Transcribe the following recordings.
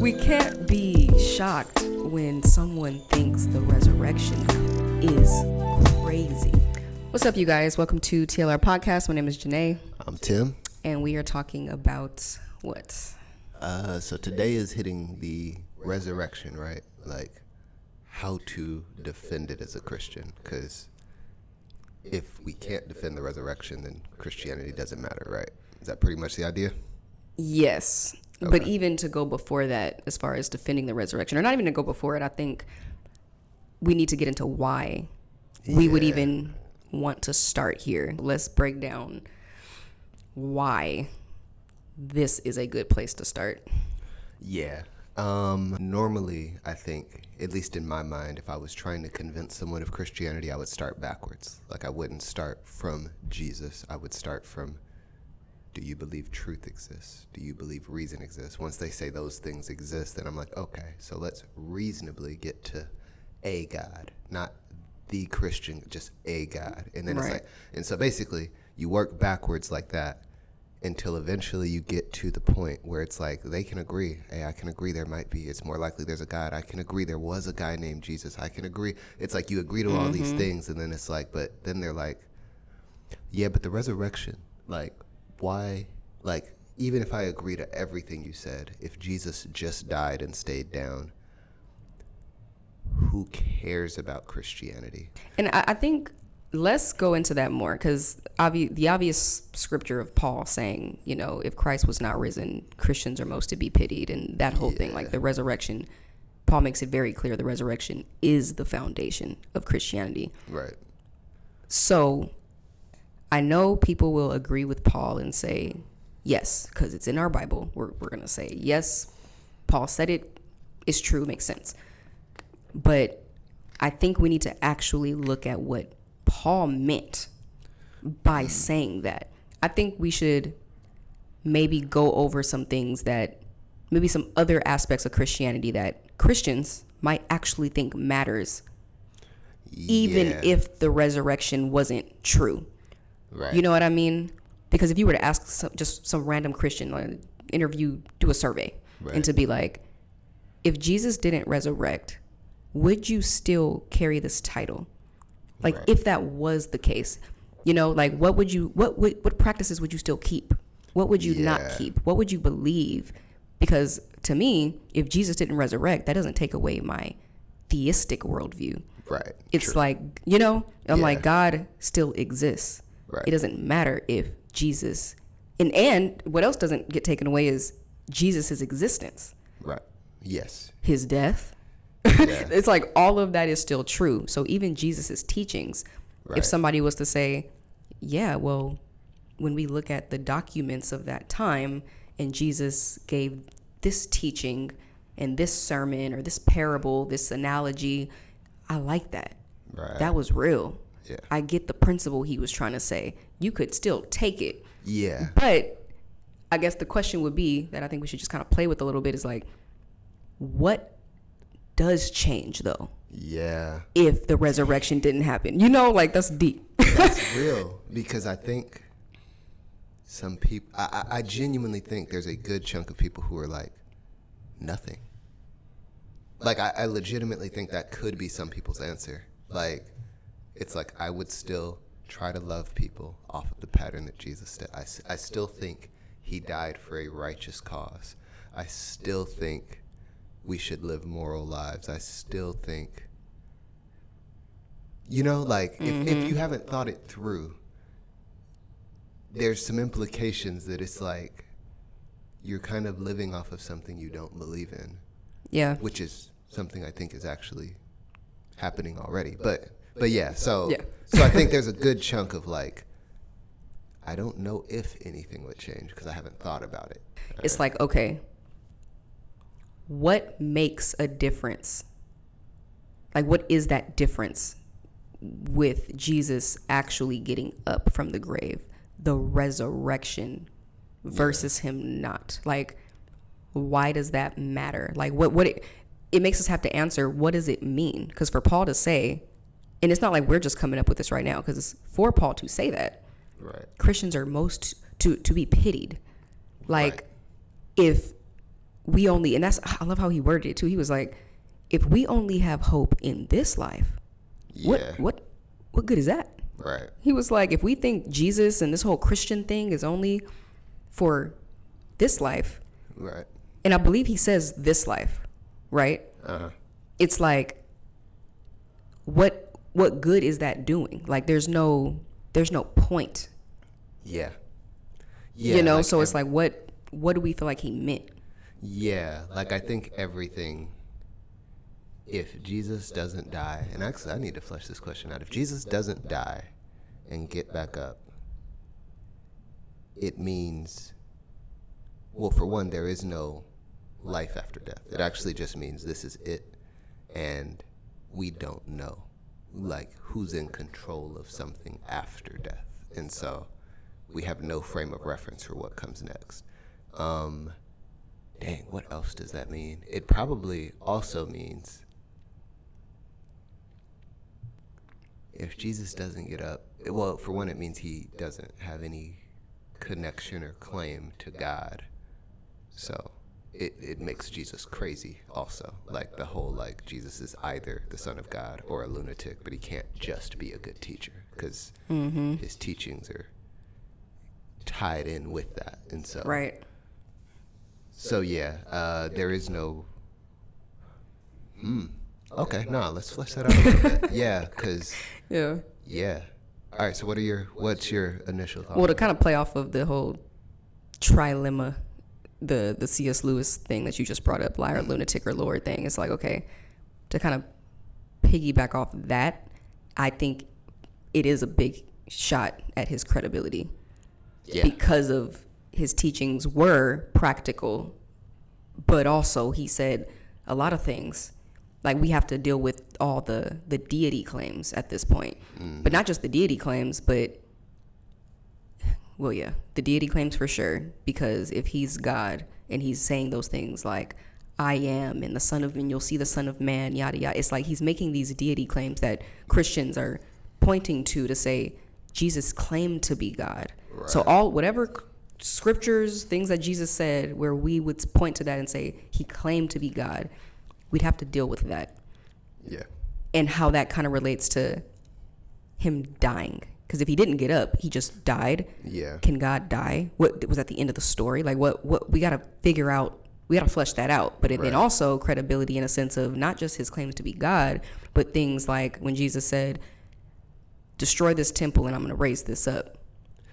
We can't be shocked when someone thinks the resurrection is crazy. What's up, you guys? Welcome to TLR Podcast. My name is Janae. I'm Tim. And we are talking about what? So today is hitting the resurrection, right? Like how to defend it as a Christian. Because if we can't defend the resurrection, then Christianity doesn't matter, right? Is that pretty much the idea? Yes. Okay. But even to go before that, as far as defending the resurrection, or not even to go before it, I think we need to get into why we would even want to start here. Let's break down why this is a good place to start. Yeah. Normally, I think, at least in my mind, if I was trying to convince someone of Christianity, I would start backwards. Like I wouldn't start from Jesus. I would start from, do you believe truth exists? Do you believe reason exists? Once they say those things exist, then I'm like, okay, so let's reasonably get to a God, not the Christian, just a God. And then It's like, and so basically you work backwards like that until eventually you get to the point where it's like they can agree. Hey, I can agree there might be. It's more likely there's a God. I can agree there was a guy named Jesus. I can agree. It's like you agree to all these things, and then it's like, but then they're like, yeah, but the resurrection, like, why? Like, even if I agree to everything you said, if Jesus just died and stayed down, who cares about Christianity? And I think let's go into that more, because the obvious scripture of Paul saying, you know, if Christ was not risen, Christians are most to be pitied, and that whole thing, like the resurrection, Paul makes it very clear the resurrection is the foundation of Christianity. Right. So I know people will agree with Paul and say, yes, because it's in our Bible. We're going to say, yes, Paul said it. It's true. Makes sense. But I think we need to actually look at what Paul meant by saying that. I think we should maybe go over some things that, maybe some other aspects of Christianity that Christians might actually think matters, even if the resurrection wasn't true. Right. You know what I mean? Because if you were to ask just some random Christian, like, interview, do a survey, and to be like, if Jesus didn't resurrect, would you still carry this title? Like, if that was the case, you know, like, what practices would you still keep? What would you not keep? What would you believe? Because to me, if Jesus didn't resurrect, that doesn't take away my theistic worldview. Right. It's true. like, you know, I'm like, God still exists. Right. It doesn't matter if Jesus, and what else doesn't get taken away is Jesus' existence. Right. Yes. His death. Yeah. It's like all of that is still true. So even Jesus' teachings, if somebody was to say, yeah, well, when we look at the documents of that time and Jesus gave this teaching and this sermon or this parable, this analogy, I like that. Right. That was real. Yeah. I get the principle he was trying to say. You could still take it. Yeah. But I guess the question would be that I think we should just kind of play with a little bit is like, what does change though? Yeah. If the resurrection didn't happen, you know, like that's deep. That's real, because I think some people, I genuinely think there's a good chunk of people who are like, nothing. Like, I legitimately think that could be some people's answer. Like, it's like, I would still try to love people off of the pattern that Jesus did. I still think he died for a righteous cause. I still think we should live moral lives. I still think, you know, like, if you haven't thought it through, there's some implications that it's like you're kind of living off of something you don't believe in. Yeah. Which is something I think is actually happening already. But yeah, so I think there's a good chunk of like, I don't know if anything would change because I haven't thought about it. It's like, okay, what makes a difference? Like, what is that difference with Jesus actually getting up from the grave, the resurrection versus him not? Like, why does that matter? Like, what it makes us have to answer, what does it mean? Because for Paul to say, and it's not like we're just coming up with this right now, because it's for Paul to say that Christians are most to be pitied. Like, if we only, and that's, I love how he worded it too. He was like, if we only have hope in this life, what good is that? Right. He was like, if we think Jesus and this whole Christian thing is only for this life, right? And I believe he says this life, right? It's like, what good is that doing? Like, there's no point. Yeah. You know, like, so it's like, what do we feel like he meant? Yeah, like I think everything, if Jesus doesn't die, and actually I need to flesh this question out. If Jesus doesn't die and get back up, it means, well, for one, there is no life after death. It actually just means this is it, and we don't know, like, who's in control of something after death. And so we have no frame of reference for what comes next. Dang, what else does that mean? It probably also means if Jesus doesn't get up, well, for one, it means he doesn't have any connection or claim to God. So it makes Jesus crazy also. Like the whole, like, Jesus is either the Son of God or a lunatic, but he can't just be a good teacher because his teachings are tied in with that. And so, right. So yeah, there is no. Okay, let's flesh that out a little bit. Yeah, because. Yeah. All right. So what's your initial thought? Well, to kind of play off of the whole trilemma, the C.S. Lewis thing that you just brought up, liar, lunatic, or Lord thing. It's like, okay, to kind of piggyback off that, I think it is a big shot at his credibility. Yeah. Because of his teachings were practical, but also he said a lot of things. Like, we have to deal with all the deity claims at this point. But not just the deity claims, but, well, yeah, the deity claims for sure. Because if he's God and he's saying those things like, I am, and and you'll see the Son of Man, yada, yada. It's like he's making these deity claims that Christians are pointing to say, Jesus claimed to be God. Right. So whatever scriptures, things that Jesus said, where we would point to that and say he claimed to be God, we'd have to deal with that. Yeah. And how that kind of relates to him dying. Because if he didn't get up, he just died. Yeah. Can God die? What was at the end of the story? Like, what we got to figure out. We got to flesh that out. But then also credibility in a sense of not just his claims to be God, but things like when Jesus said, destroy this temple and I'm going to raise this up.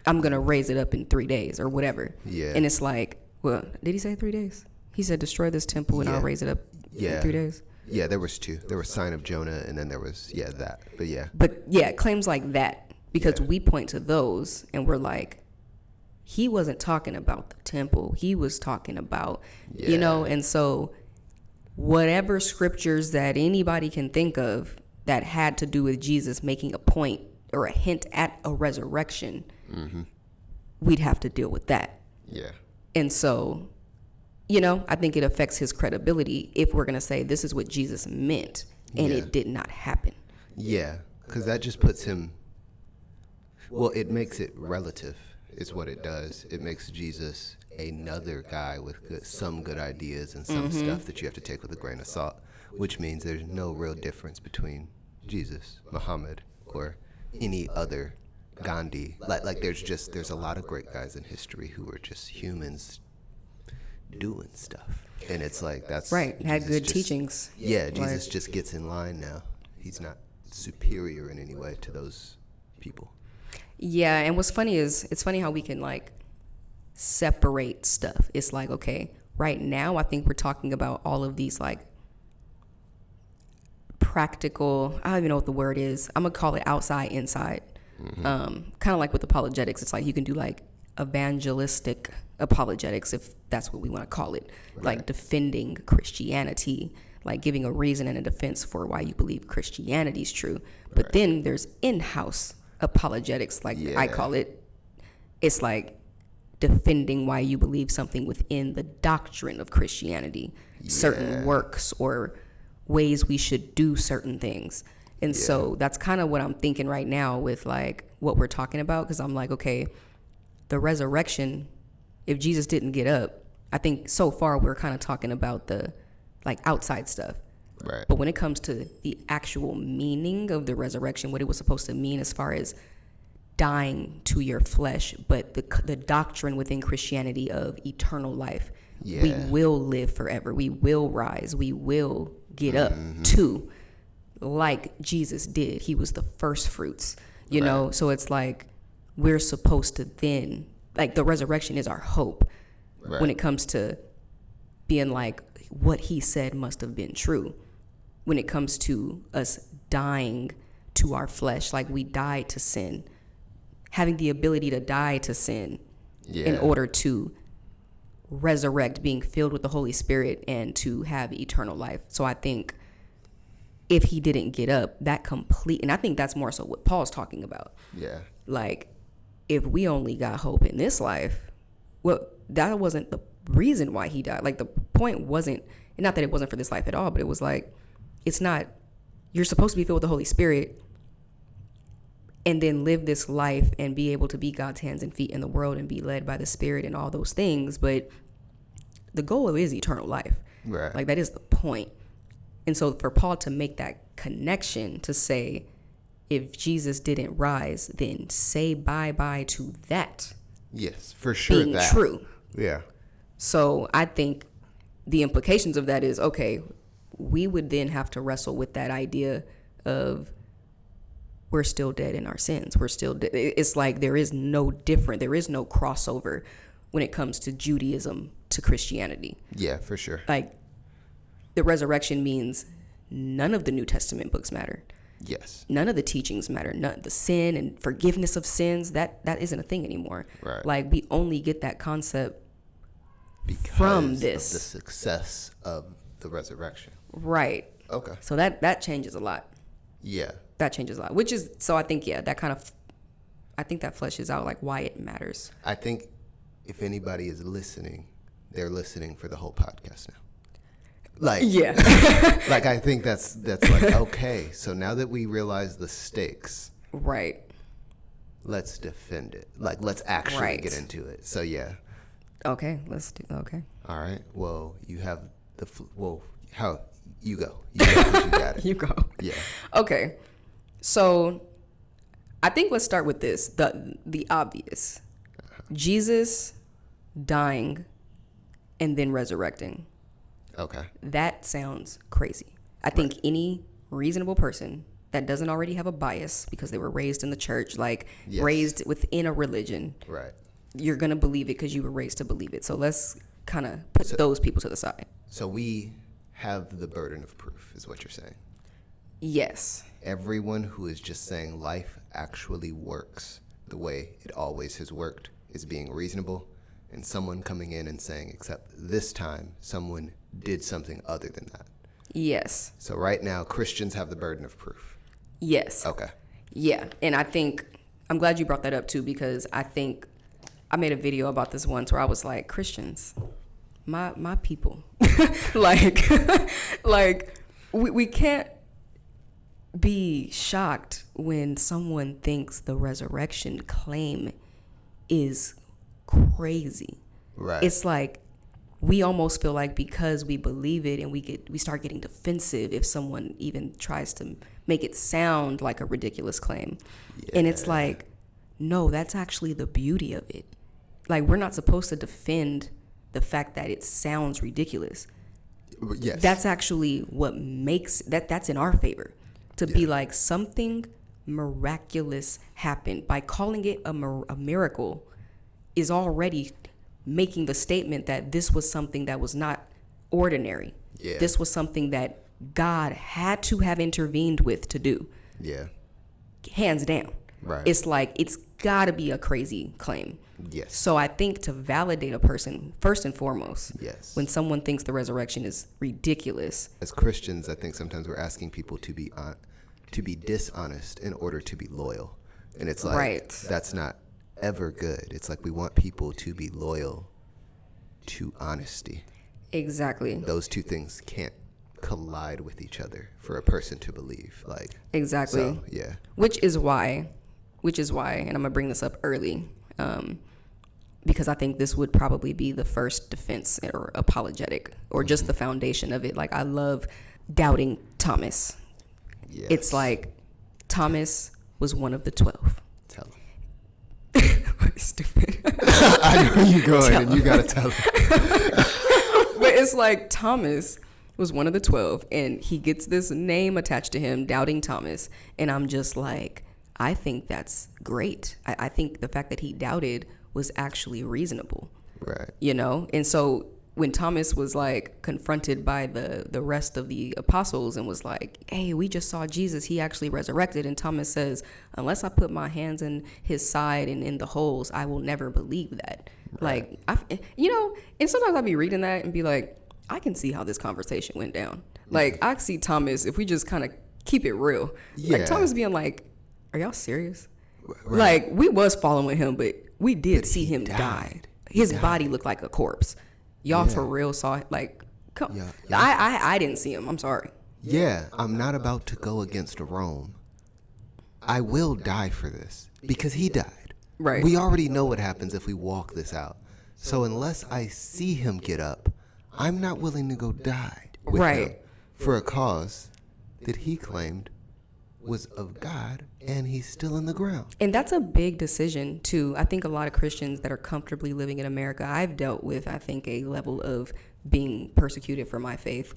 I'm going to raise it up in 3 days or whatever. Yeah. And it's like, well, did he say 3 days? He said, destroy this temple and I'll raise it up in 3 days. Yeah, there was two. There was sign of Jonah and then there was, that. But yeah. But yeah, claims like that, because we point to those and we're like, he wasn't talking about the temple. He was talking about, and so whatever scriptures that anybody can think of that had to do with Jesus making a point or a hint at a resurrection, we'd have to deal with that. Yeah. And so, I think it affects his credibility if we're going to say this is what Jesus meant and it did not happen. Yeah, because that just puts him, it makes it relative is what it does. It makes Jesus another guy with some good ideas and some stuff that you have to take with a grain of salt, which means there's no real difference between Jesus, Muhammad, or any other Gandhi. Like there's a lot of great guys in history who are just humans doing stuff. And it's like that's right. Had good teachings. Yeah, Jesus just gets in line now. He's not superior in any way to those people. Yeah, and what's funny is it's funny how we can like separate stuff. It's like, okay, right now I think we're talking about all of these like practical, I don't even know what the word is. I'm gonna call it outside, inside. Kind of like with apologetics. It's like you can do like evangelistic apologetics, if that's what we want to call it, like defending Christianity, like giving a reason and a defense for why you believe Christianity is true. But then there's in-house apologetics, like I call it. It's like defending why you believe something within the doctrine of Christianity, certain works or ways we should do certain things. And so that's kind of what I'm thinking right now with like what we're talking about, because I'm like, okay, the resurrection, if Jesus didn't get up, I think so far we're kind of talking about the like outside stuff. Right. But when it comes to the actual meaning of the resurrection, what it was supposed to mean as far as dying to your flesh, but the doctrine within Christianity of eternal life. Yeah. We will live forever. We will rise. We will get up to like Jesus did. He was the first fruits, you know? So it's like we're supposed to then, like the resurrection is our hope when it comes to being like what he said must have been true. When it comes to us dying to our flesh, like we died to sin, having the ability to die to sin in order to resurrect, being filled with the Holy Spirit and to have eternal life. So I think if he didn't get up, and I think that's more so what Paul's talking about. Yeah. Like, if we only got hope in this life, well, that wasn't the reason why he died. Like, the point wasn't, not that it wasn't for this life at all, but it was like, it's not, you're supposed to be filled with the Holy Spirit and then live this life and be able to be God's hands and feet in the world and be led by the Spirit and all those things. But the goal is eternal life. Right. Like, that is the point. And so for Paul to make that connection to say, if Jesus didn't rise, then say bye-bye to that. Yes, for sure. Being true. Yeah. So I think the implications of that is, okay, we would then have to wrestle with that idea of we're still dead in our sins. We're still dead. It's like there is no different. There is no crossover when it comes to Judaism to Christianity. Yeah, for sure. Like, the resurrection means none of the New Testament books matter. Yes. None of the teachings matter. None, the sin and forgiveness of sins, that isn't a thing anymore. Right. Like, we only get that concept because from this. of the success of the resurrection. Right. Okay. So that changes a lot. Yeah. That changes a lot. Which is, so I think, that kind of, I think that fleshes out like why it matters. I think if anybody is listening, they're listening for the whole podcast now. Like, yeah. like, I think that's like, okay, so now that we realize the stakes, right, let's defend it. Like, let's actually get into it. So, yeah. Okay, let's do, okay. All right. Well, you have how, you go. You go 'cause you got it. You go. Yeah. Okay. So, I think let's start with this, the obvious. Jesus dying and then resurrecting. Okay. That sounds crazy. I think any reasonable person that doesn't already have a bias because they were raised in the church, like raised within a religion, right, you're going to believe it because you were raised to believe it. So let's kind of put those people to the side. So we have the burden of proof is what you're saying. Yes. Everyone who is just saying life actually works the way it always has worked is being reasonable, and someone coming in and saying, except this time, someone did something other than that. Yes. So right now, Christians have the burden of proof. Yes. Okay. Yeah. And I think, I'm glad you brought that up too, because I think I made a video about this once where I was like, Christians, my people, like, we can't be shocked when someone thinks the resurrection claim is crazy. Right. It's like we almost feel like because we believe it and we start getting defensive if someone even tries to make it sound like a ridiculous claim. Yeah. And it's like, no, that's actually the beauty of it. Like, we're not supposed to defend the fact that it sounds ridiculous. Yes. That's actually what makes that's in our favor. To be like, something miraculous happened. By calling it a miracle is already making the statement that this was something that was not ordinary. Yeah. This was something that God had to have intervened with to do. Yeah. Hands down. Right. It's like, it's got to be a crazy claim. Yes. So I think to validate a person, first and foremost, yes, when someone thinks the resurrection is ridiculous. As Christians, I think sometimes we're asking people to be dishonest in order to be loyal. And it's like, that's not ever good. It's like we want people to be loyal to honesty. Exactly. Those two things can't collide with each other for a person to believe. Like, exactly. So, yeah. Which is why, and I'm gonna bring this up early. because I think this would probably be the first defense or apologetic or just the foundation of it. Like, I love doubting Thomas. Yes. It's like Thomas was one of the 12. Tell him. Stupid. I know where you're going, and you gotta tell him. But it's like Thomas was one of the 12, and he gets this name attached to him, Doubting Thomas. And I'm just like, I think that's great. I think the fact that he doubted was actually reasonable. Right. You know? And so when Thomas was like confronted by the rest of the apostles and was like, hey, we just saw Jesus, he actually resurrected. And Thomas says, unless I put my hands in his side and in the holes, I will never believe that. Right. Like, and sometimes I'll be reading that and be like, I can see how this conversation went down. Like, I see Thomas, if we just kind of keep it real, like Thomas being like, are y'all serious? Right. Like, we was following him, but we did see him die. His body looked like a corpse. Y'all for real saw it? Like, come. Yeah. I didn't see him. I'm sorry. Yeah, I'm not about to go against Rome. I will die for this because he died. Right. We already know what happens if we walk this out. So unless I see him get up, I'm not willing to go die with him for a cause that he claimed was of God, and he's still in the ground. And that's a big decision too. I think a lot of Christians that are comfortably living in America, I've dealt with, I think, a level of being persecuted for my faith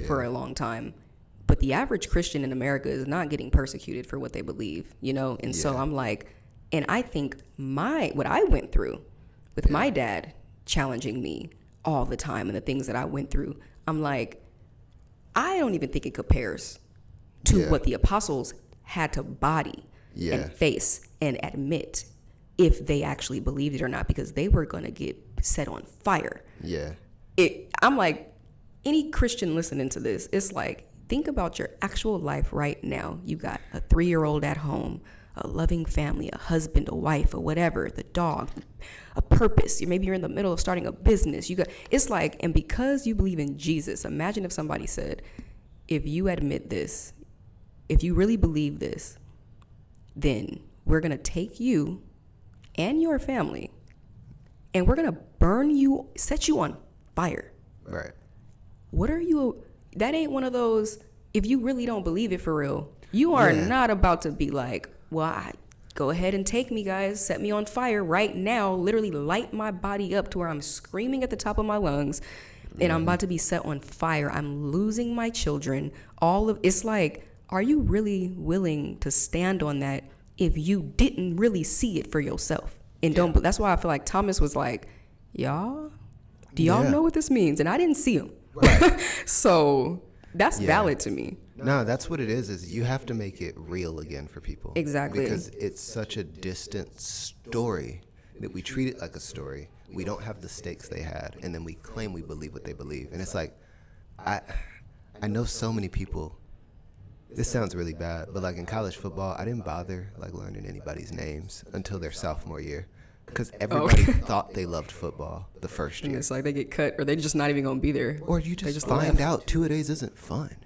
for a long time. But the average Christian in America is not getting persecuted for what they believe, you know? And so I'm like, and I think what I went through with my dad challenging me all the time and the things that I went through, I'm like, I don't even think it compares to what the apostles had to body and face and admit if they actually believed it or not, because they were going to get set on fire. Yeah. I'm like, any Christian listening to this, it's like, think about your actual life right now. You got a 3-year-old at home, a loving family, a husband, a wife, or whatever, the dog, a purpose. Maybe you're in the middle of starting a business. It's like, and because you believe in Jesus, imagine if somebody said, if you admit this, if you really believe this, then we're going to take you and your family and we're going to burn you, set you on fire. Right. What are you? That ain't one of those, if you really don't believe it for real, you are not about to be like, well, go ahead and take me, guys. Set me on fire right now. Literally light my body up to where I'm screaming at the top of my lungs and I'm about to be set on fire. I'm losing my children. It's like, are you really willing to stand on that if you didn't really see it for yourself? And that's why I feel like Thomas was like, do y'all know what this means? And I didn't see him. Right. So that's valid to me. No, that's what it is you have to make it real again for people. Exactly. Because it's such a distant story that we treat it like a story. We don't have the stakes they had, and then we claim we believe what they believe. And it's like, I know so many people. This sounds really bad, but like in college football, I didn't bother like learning anybody's names until their sophomore year, because everybody thought they loved football the first year. And it's like they get cut, or they're just not even gonna be there. Or you just find out 2-a-days isn't fun.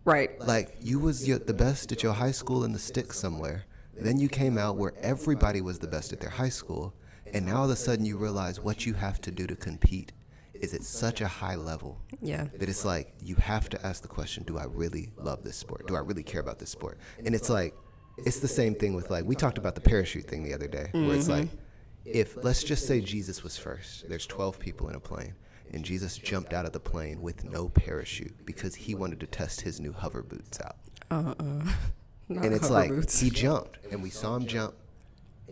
Right. Like you was the best at your high school in the sticks somewhere. Then you came out where everybody was the best at their high school, and now all of a sudden you realize what you have to do to compete is at such a high level that it's like you have to ask the question, do I really love this sport? Do I really care about this sport? And it's like, it's the same thing with like, we talked about the parachute thing the other day, where it's like, if let's just say Jesus was first, there's 12 people in a plane, and Jesus jumped out of the plane with no parachute because he wanted to test his new hover boots out. And it's like, he jumped, and we saw him jump,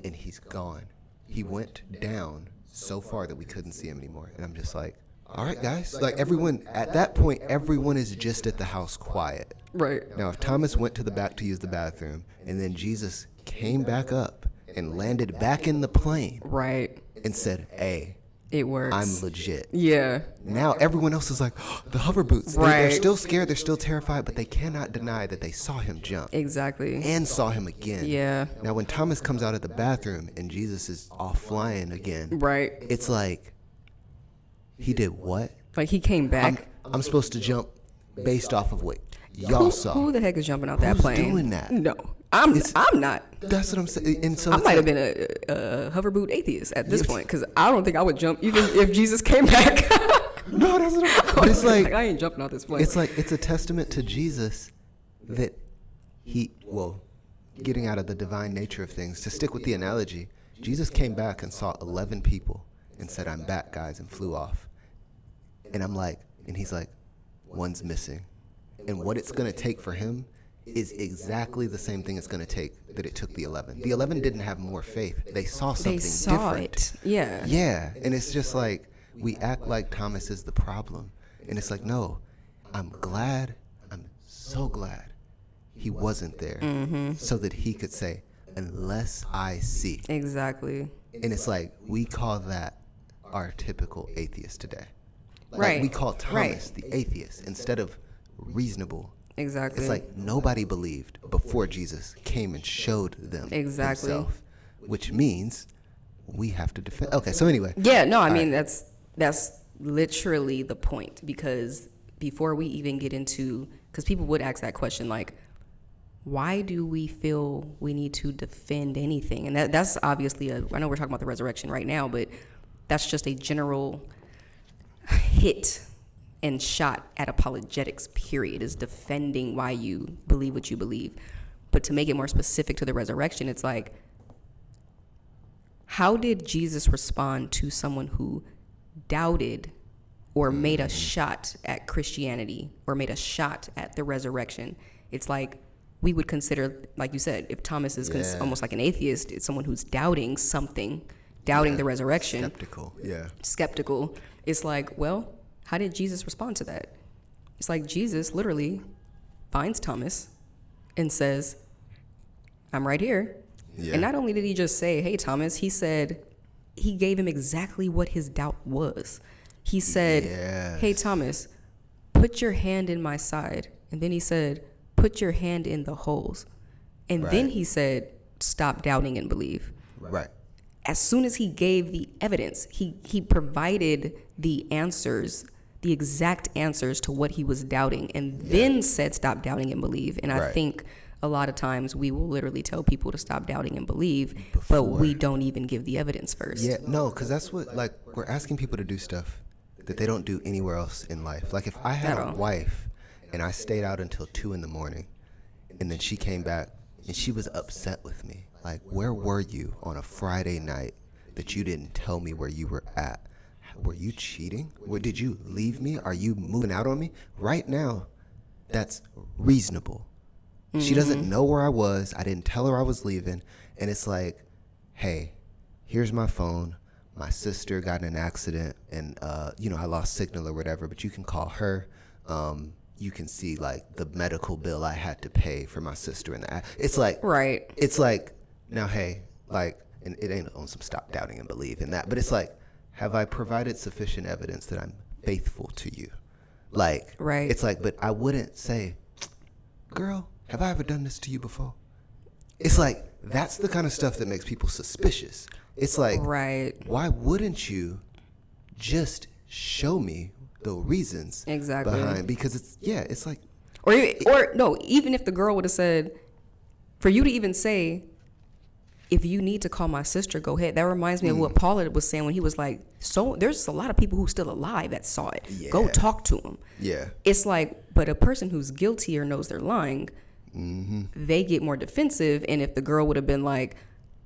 and he's gone. He went down so far that we couldn't see him anymore. And I'm just like, all right, guys. Like everyone, at that point, everyone is just at the house quiet. Right. Now, if Thomas went to the back to use the bathroom, and then Jesus came back up and landed back in the plane. Right. And said, hey, it works. I'm legit. Yeah. Now everyone else is like, oh, the hover boots. Right. They're still scared. They're still terrified, but they cannot deny that they saw him jump. Exactly. And saw him again. Yeah. Now when Thomas comes out of the bathroom and Jesus is off flying again. Right. It's like, he did what? Like he came back. I'm supposed to jump based off of what y'all saw. Who the heck is jumping out that Who's plane? doing that? No, I'm not. That's what I'm saying. And so I it's might have like, been a hoverboot atheist at this point, because I don't think I would jump even if Jesus came back. no, that's what I'm. But it's like I ain't jumping out this plane. it's like it's a testament to Jesus that getting out of the divine nature of things. To stick with the analogy, Jesus came back and saw 11 people and said, "I'm back, guys," and flew off. And I'm like, and he's like, one's missing. And what it's going to take for him is exactly the same thing it's going to take that it took the 11. The 11 didn't have more faith. They saw something different. It. Yeah. Yeah. And it's just like, we act like Thomas is the problem. And it's like, no, I'm so glad he wasn't there so that he could say, unless I see. Exactly. And it's like, we call that our typical atheist today. Right. Like we call Thomas the atheist instead of reasonable. Exactly. It's like nobody believed before Jesus came and showed them himself, which means we have to defend. Okay, so anyway. Yeah, no, I mean, that's literally the point, because before we even get into, because people would ask that question, like, why do we feel we need to defend anything? And that's obviously I know we're talking about the resurrection right now, but that's just a general hit and shot at apologetics, period, is defending why you believe what you believe. But to make it more specific to the resurrection, it's like, how did Jesus respond to someone who doubted or made a shot at Christianity or made a shot at the resurrection? It's like, we would consider, like you said, if Thomas is almost like an atheist, it's someone who's doubting something, doubting the resurrection. Skeptical. It's like, well, how did Jesus respond to that? It's like Jesus literally finds Thomas and says, I'm right here. Yeah. And not only did he just say, hey, Thomas, he said, he gave him exactly what his doubt was. He said, hey, Thomas, put your hand in my side. And then he said, put your hand in the holes. And then he said, stop doubting and believe. Right. As soon as he gave the evidence, he provided the answers, the exact answers to what he was doubting, and then said, stop doubting and believe. And I think a lot of times we will literally tell people to stop doubting and believe, but we don't even give the evidence first. Yeah, no, because that's what, like, we're asking people to do stuff that they don't do anywhere else in life. Like, if I had a wife and I stayed out until 2 a.m, and then she came back and she was upset with me, like, where were you on a Friday night that you didn't tell me where you were at? Were you cheating? Did you leave me? Are you moving out on me? Right now, that's reasonable. She doesn't know where I was. I didn't tell her I was leaving. And it's like, hey, here's my phone. My sister got in an accident and, I lost signal or whatever, but you can call her. You can see, like, the medical bill I had to pay for my sister in the It's like, it's like, now, hey, like, and it ain't on some stop doubting and believe in that, but it's like, have I provided sufficient evidence that I'm faithful to you? Like, it's like, but I wouldn't say, girl, have I ever done this to you before? It's like, that's the kind of stuff that makes people suspicious. It's like, why wouldn't you just show me the reasons behind? Because it's like, or no, even if the girl would have said, for you to even say, if you need to call my sister, go ahead. That reminds me of what Paula was saying when he was like, so there's a lot of people who's still alive that saw it. Go talk to them. It's like, but a person who's guilty or knows they're lying, they get more defensive. And if the girl would have been like,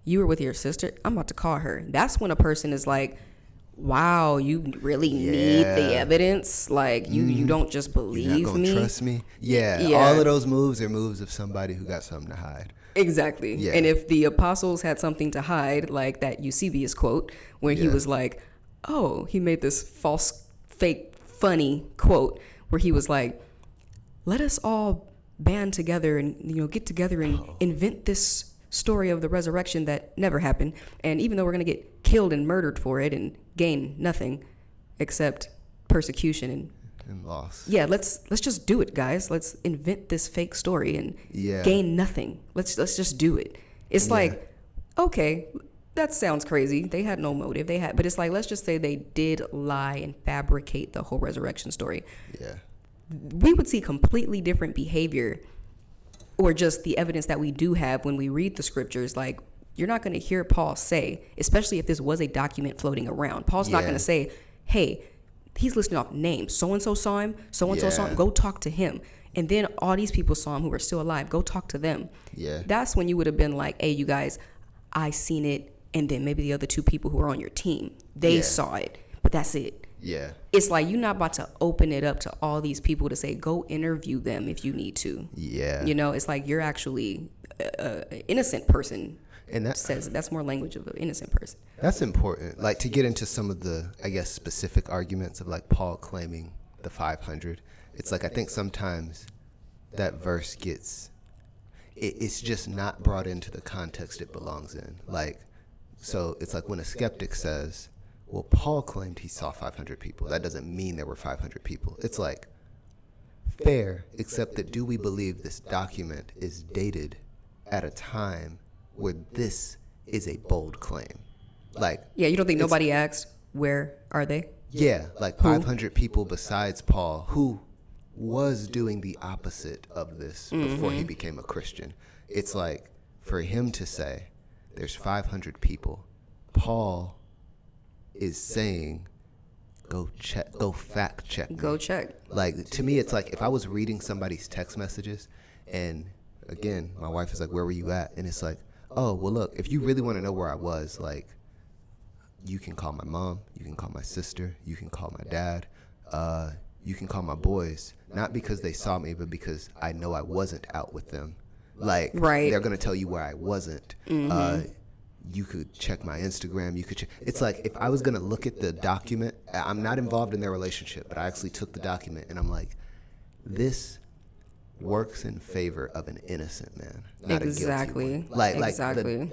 you were with your sister, I'm about to call her. That's when a person is like, wow, you really need the evidence. Like, you don't just believe me. You're not gonna trust me? All of those moves are moves of somebody who got something to hide. Exactly. Yeah. And if the apostles had something to hide, like that Eusebius quote, where he was like, oh, he made this false, fake, funny quote where he was like, let us all band together and, get together and invent this story of the resurrection that never happened. And even though we're going to get killed and murdered for it and gain nothing except persecution and loss. Yeah, let's just do it, guys. Let's invent this fake story and gain nothing. Let's just do it. It's like, okay, that sounds crazy. They had no motive. But it's like, let's just say they did lie and fabricate the whole resurrection story. we would see completely different behavior, or just the evidence that we do have when we read the scriptures. Like, you're not going to hear Paul say, especially if this was a document floating around, Paul's not going to say, hey, he's listing off names. So-and-so saw him. So-and-so saw him. Go talk to him. And then all these people saw him who are still alive. Go talk to them. Yeah. That's when you would have been like, hey, you guys, I seen it. And then maybe the other two people who are on your team, they saw it. But that's it. Yeah. It's like you're not about to open it up to all these people to say, go interview them if you need to. Yeah. You know, it's like you're actually an innocent person. And that says that's more language of an innocent person. That's important. Like, to get into some of the, I guess, specific arguments of like Paul claiming the 500. It's like, I think sometimes that verse it's just not brought into the context it belongs in. Like, so it's like when a skeptic says, well, Paul claimed he saw 500 people. That doesn't mean there were 500 people. It's like, fair, except that do we believe this document is dated at a time where this is a bold claim? Like, yeah, you don't think nobody asked, where are they? Yeah, like 500 people besides Paul who was doing the opposite of this before he became a Christian. It's like, for him to say there's 500 people, Paul is saying, go fact check me. Go check. Like, to me, it's like if I was reading somebody's text messages, and again, my wife is like, where were you at? And it's like, oh, well, look, if you really want to know where I was, like, you can call my mom, you can call my sister, you can call my dad, you can call my boys, not because they saw me, but because I know I wasn't out with them. Like, they're going to tell you where I wasn't. You could check my Instagram. You could check. It's like, if I was going to look at the document, I'm not involved in their relationship, but I actually took the document and I'm like, this works in favor of an innocent man, not a guilty one. Like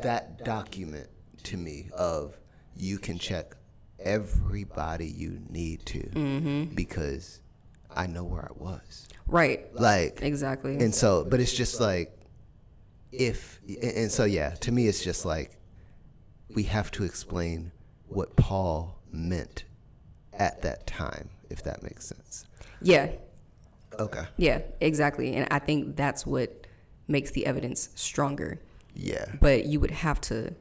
that document to me of, you can check everybody you need to because I know where I was. Right. Like, exactly. And so, but it's just like, to me, it's just like, we have to explain what Paul meant at that time, if that makes sense. Yeah. Okay. Yeah, exactly. And I think that's what makes the evidence stronger. Yeah. But you would have to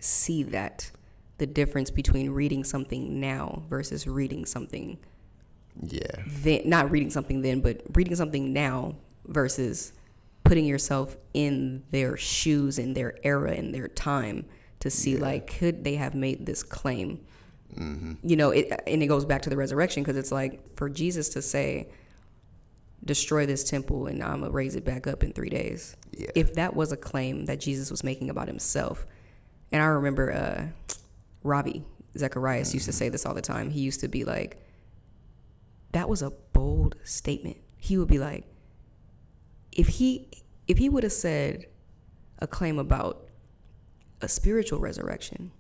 see that, the difference between reading something now versus reading something then, not reading something then, but reading something now versus putting yourself in their shoes, in their era, in their time, to see like, could they have made this claim? You know, and it goes back to the resurrection, because it's like, for Jesus to say, destroy this temple and I'm gonna raise it back up in 3 days. Yeah. If that was a claim that Jesus was making about himself, and I remember Robbie Zacharias used to say this all the time. He used to be like, that was a bold statement. He would be like, if he would have said a claim about a spiritual resurrection,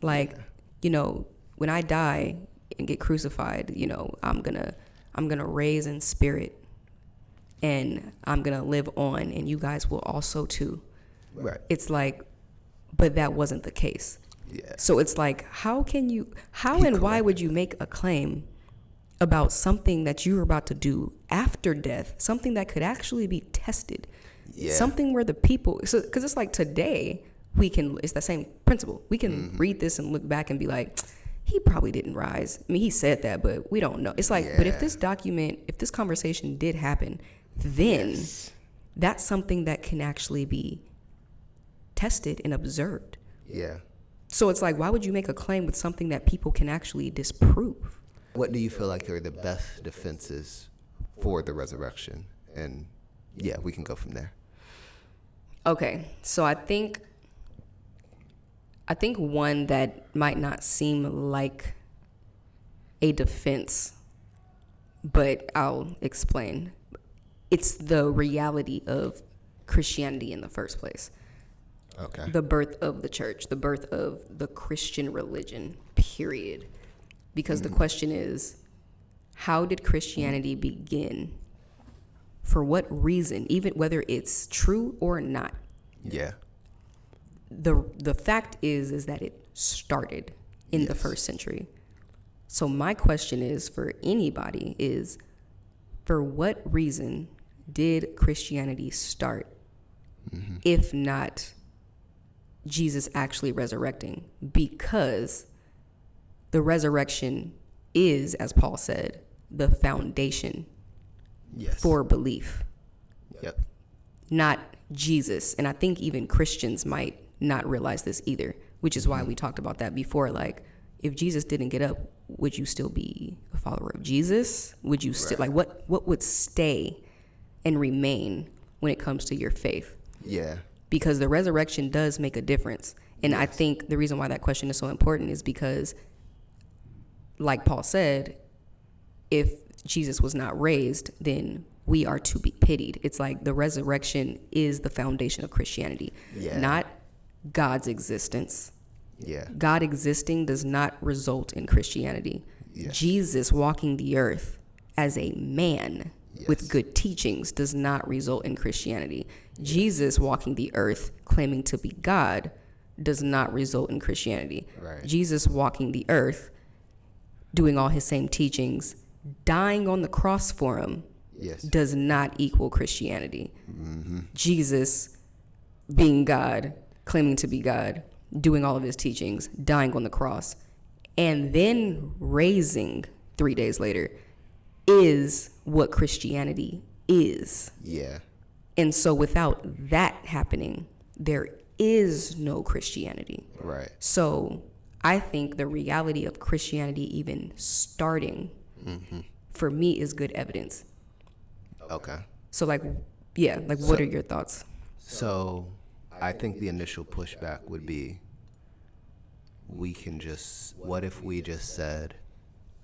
like, you know, when I die and get crucified, you know, I'm gonna raise in spirit and I'm gonna live on, and you guys will also too. Right. It's like, but that wasn't the case. Yeah. So it's like, how and why would you make a claim about something that you're about to do after death, something that could actually be tested, something where the people, because it's like, today it's the same principle. We can read this and look back and be like, he probably didn't rise. I mean, he said that, but we don't know. It's like, but if this conversation did happen, then that's something that can actually be tested and observed. Yeah. So it's like, why would you make a claim with something that people can actually disprove? What do you feel like are the best defenses for the resurrection? And we can go from there. Okay, so I think one that might not seem like a defense, but I'll explain. It's the reality of Christianity in the first place. Okay. The birth of the church, the birth of the Christian religion, period. Because the question is, how did Christianity begin? For what reason? Even whether it's true or not. Yeah. The fact is that it started in the first century. So my question is, for anybody, is for what reason did Christianity start if not Jesus actually resurrecting? Because the resurrection is, as Paul said, the foundation for belief. Yep. Not Jesus. And I think even Christians might not realize this either, which is why we talked about that before. Like, if Jesus didn't get up, would you still be a follower of Jesus? Would you still, like, what would stay and remain when it comes to your faith? Yeah. Because the resurrection does make a difference. And I think the reason why that question is so important is because, like Paul said, if Jesus was not raised, then we are to be pitied. It's like the resurrection is the foundation of Christianity, not God's existence. Yeah. God existing does not result in Christianity. Jesus walking the earth as a man with good teachings does not result in Christianity. Jesus walking the earth claiming to be God does not result in Christianity. Right. Jesus walking the earth, doing all his same teachings, dying on the cross for him, does not equal Christianity. Jesus being God, claiming to be God, doing all of his teachings, dying on the cross, and then raising 3 days later is what Christianity is. Yeah. And so without that happening, there is no Christianity. Right. So I think the reality of Christianity even starting for me is good evidence. Okay. So like what are your thoughts? So I think the initial pushback would be, what if we just said,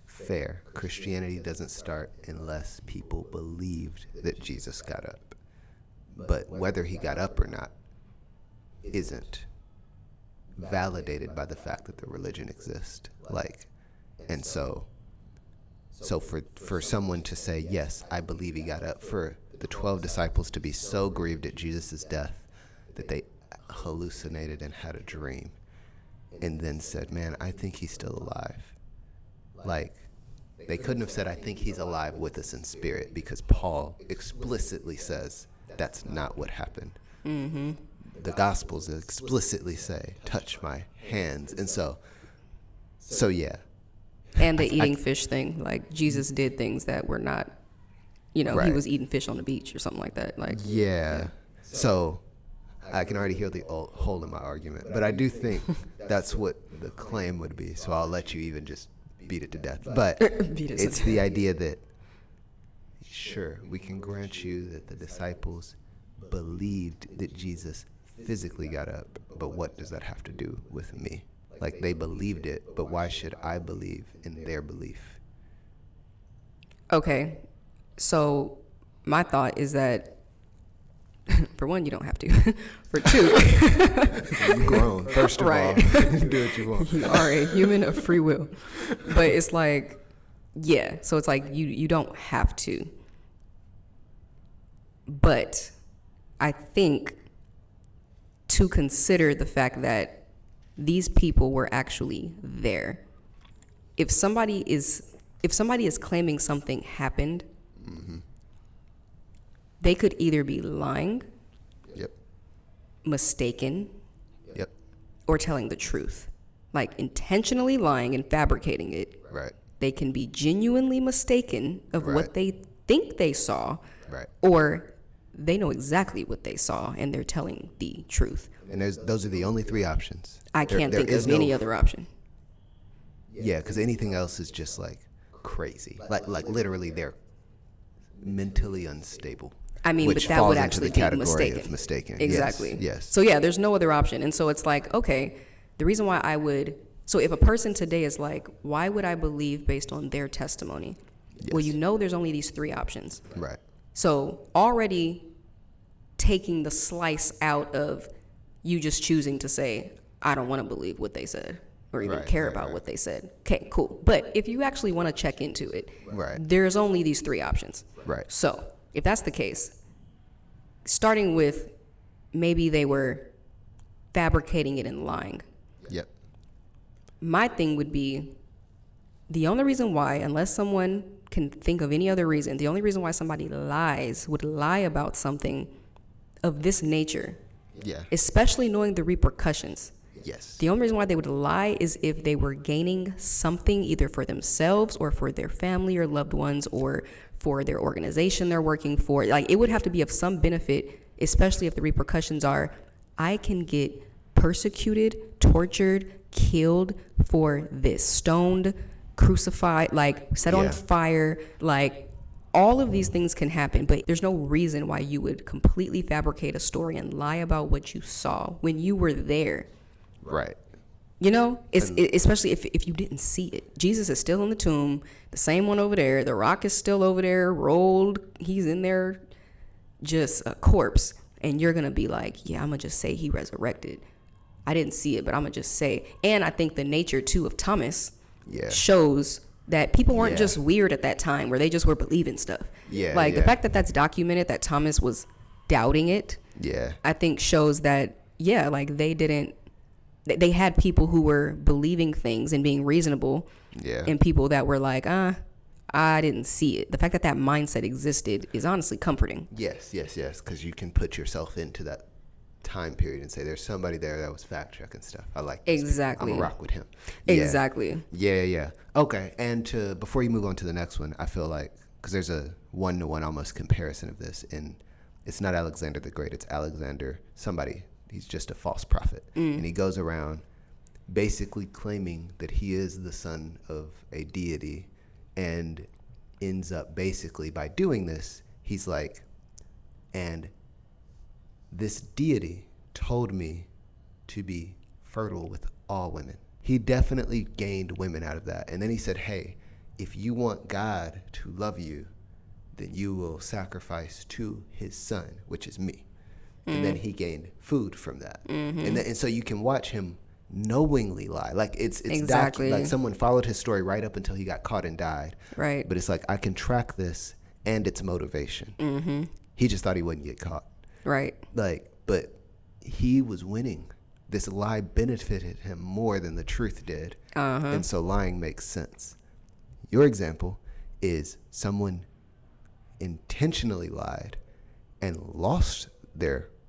fair, Christianity doesn't start unless people believed that Jesus got up. But whether he got up or not isn't validated by the fact that the religion exists. And so for someone to say, yes, I believe he got up, for the 12 disciples to be so grieved at Jesus' death that they hallucinated and had a dream and then said, man, I think he's still alive. Like, they couldn't have said, I think he's alive with us in spirit, because Paul explicitly says that's not what happened. The Gospels explicitly say, touch my hands. And so yeah. And the eating fish thing, like Jesus did things that were not, he was eating fish on the beach or something like that. Like, yeah. So I can already hear the hole in my argument, but I do think that's what the claim would be. So I'll let you even just beat it to death. But it's the idea that, sure, we can grant you that the disciples believed that Jesus physically got up, but what does that have to do with me? Like, they believed it, but why should I believe in their belief? Okay, so my thought is that, for one, you don't have to. For two, you've grown. First of all, you do what you want. You are a human of free will. But it's like, so it's like you don't have to. But I think to consider the fact that these people were actually there. If somebody is claiming something happened, they could either be lying, mistaken, or telling the truth. Like, intentionally lying and fabricating it. Right. They can be genuinely mistaken of what they think they saw, or they know exactly what they saw and they're telling the truth. And those are the only three options. I can't think of any other option. Yeah, because anything else is just like crazy. Like literally, they're mentally unstable. I mean, which but that falls would into actually the be category of mistaken. Exactly. Yes. So yeah, there's no other option. And so it's like, okay, the reason why so if a person today is like, why would I believe based on their testimony? Yes. Well, there's only these three options. Right. So already taking the slice out of you just choosing to say, I don't want to believe what they said or even care about what they said. Okay, cool. But if you actually want to check into it, there's only these three options. Right. So if that's the case, starting with maybe they were fabricating it and lying. Yep. My thing would be, the only reason why, unless someone can think of any other reason. The only reason why somebody would lie about something of this nature, especially knowing the repercussions. Yes. The only reason why they would lie is if they were gaining something either for themselves or for their family or loved ones or for their organization they're working for. Like, it would have to be of some benefit, especially if the repercussions are, I can get persecuted, tortured, killed for this, stoned, crucified, like set on fire, like all of these things can happen, but there's no reason why you would completely fabricate a story and lie about what you saw when you were there. Right. You know, especially if you didn't see it. Jesus is still in the tomb, the same one over there. The rock is still over there, rolled. He's in there, just a corpse. And you're going to be like, yeah, I'm going to just say he resurrected. I didn't see it, but I'm going to just say. And I think the nature, too, of Thomas shows that people weren't just weird at that time where they just were believing stuff. The fact that that's documented, that Thomas was doubting it, I think shows that, like they had people who were believing things and being reasonable, and people that were like, I didn't see it. The fact that that mindset existed is honestly comforting. Yes, because you can put yourself into that time period and say there's somebody there that was fact checking stuff. I like this. Exactly. I'm gonna rock with him. Exactly. Yeah. Okay, and before you move on to the next one, I feel like, because there's a one-to-one almost comparison of this, and it's not Alexander the Great, it's Alexander somebody. He's just a false prophet. And he goes around basically claiming that he is the son of a deity, and ends up basically by doing this, he's like, and this deity told me to be fertile with all women. He definitely gained women out of that. And then he said, hey, if you want God to love you, then you will sacrifice to his son, which is me. And then he gained food from that. And so you can watch him knowingly lie. Like it's exactly like someone followed his story right up until he got caught and died. Right. But it's like, I can track this and its motivation. He just thought he wouldn't get caught. Right. But he was winning. This lie benefited him more than the truth did. And so lying makes sense. Your example is someone intentionally lied and lost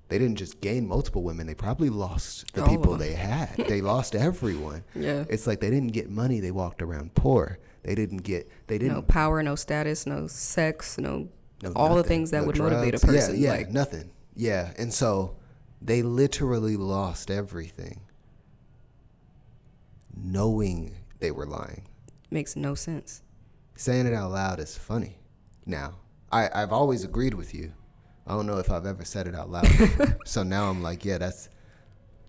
they didn't just gain multiple women. They probably lost the people they had. They lost everyone. It's like they didn't get money. They walked around poor. They didn't no power, no status, no sex, all nothing, the things that would drugs. Motivate a person. Yeah, nothing. Yeah. And so they literally lost everything knowing they were lying. Makes no sense. Saying it out loud is funny. Now, I've always agreed with you. I don't know if I've ever said it out loud before. So now I'm like, that's...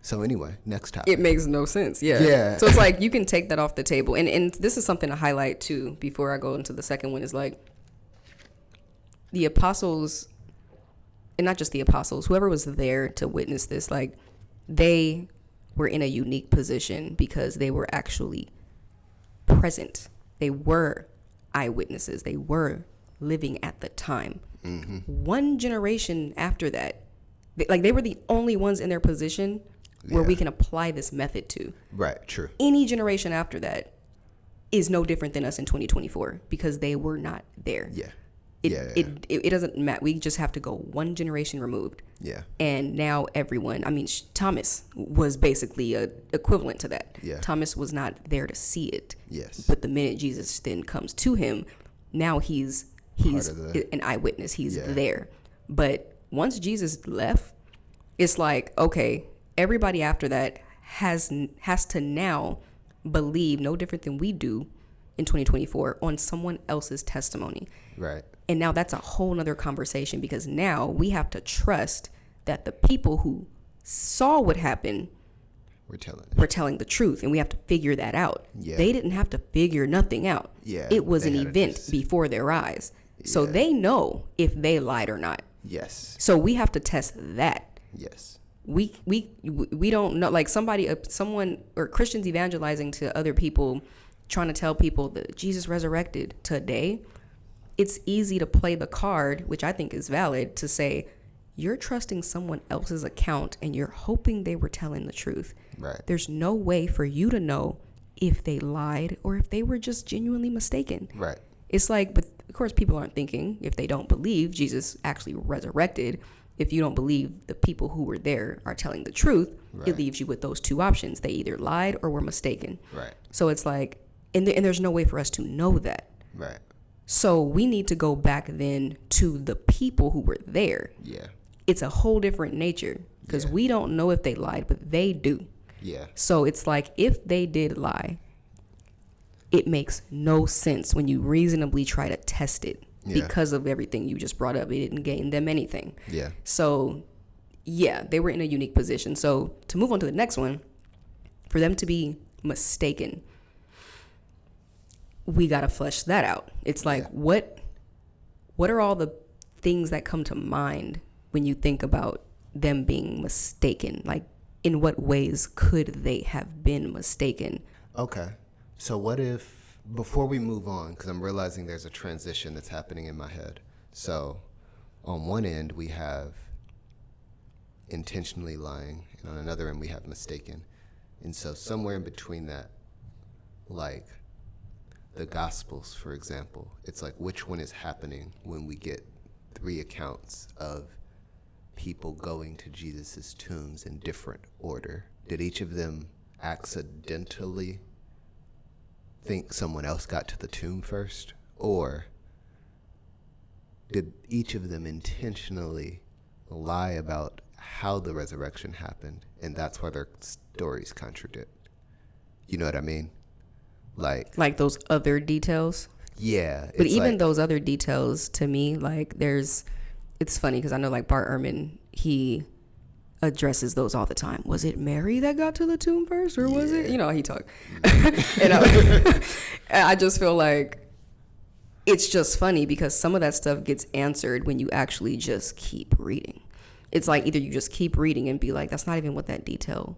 So anyway, next topic. It makes no sense, yeah. So it's like, you can take that off the table. And this is something to highlight, too, before I go into the second one, is like, the apostles, and not just the apostles, whoever was there to witness this, like, they were in a unique position because they were actually present. They were eyewitnesses. They were living at the time. One generation after that, they were the only ones in their position where we can apply this method to. Right, true. Any generation after that is no different than us in 2024 because they were not there. It doesn't matter. We just have to go one generation removed. And now everyone, Thomas was basically a equivalent to that. Thomas was not there to see it. But the minute Jesus then comes to him, now he's an eyewitness. He's there. But once Jesus left, it's like, okay, everybody after that has to now believe, no different than we do in 2024, on someone else's testimony. Right. And now that's a whole nother conversation, because now we have to trust that the people who saw what happened were telling the truth, and we have to figure that out. They didn't have to figure nothing out. It was an event before their eyes. So they know if they lied or not. So we have to test that. We don't know, like someone or Christians evangelizing to other people, trying to tell people that Jesus resurrected today. It's easy to play the card, which I think is valid, to say you're trusting someone else's account and you're hoping they were telling the truth. Right. There's no way for you to know if they lied or if they were just genuinely mistaken. Right. It's like, but of course people aren't thinking, if they don't believe Jesus actually resurrected, if you don't believe the people who were there are telling the truth, it leaves you with those two options. They either lied or were mistaken. Right. So it's like, and there's no way for us to know that. Right. So we need to go back then to the people who were there. Yeah. It's a whole different nature because we don't know if they lied, but they do. Yeah. So it's like, if they did lie, it makes no sense when you reasonably try to test it because of everything you just brought up. It didn't gain them anything. Yeah. So, yeah, they were in a unique position. So to move on to the next one, for them to be mistaken, we got to flesh that out. It's like, what are all the things that come to mind when you think about them being mistaken? Like, in what ways could they have been mistaken? Okay. So what if, before we move on, because I'm realizing there's a transition that's happening in my head. So on one end, we have intentionally lying, and on another end, we have mistaken. And so somewhere in between that, like the Gospels, for example, it's like, which one is happening when we get 3 accounts of people going to Jesus's tombs in different order? Did each of them accidentally think someone else got to the tomb first? Or did each of them intentionally lie about how the resurrection happened, and that's why their stories contradict? You know what I mean? Like those other details? Yeah. But even like, those other details, to me, like, it's funny because I know, like, Bart Ehrman, he addresses those all the time. Was it Mary that got to the tomb first, or was it, he talked? And I just feel like it's just funny because some of that stuff gets answered when you actually just keep reading. It's like, either you just keep reading and be like, that's not even what that detail,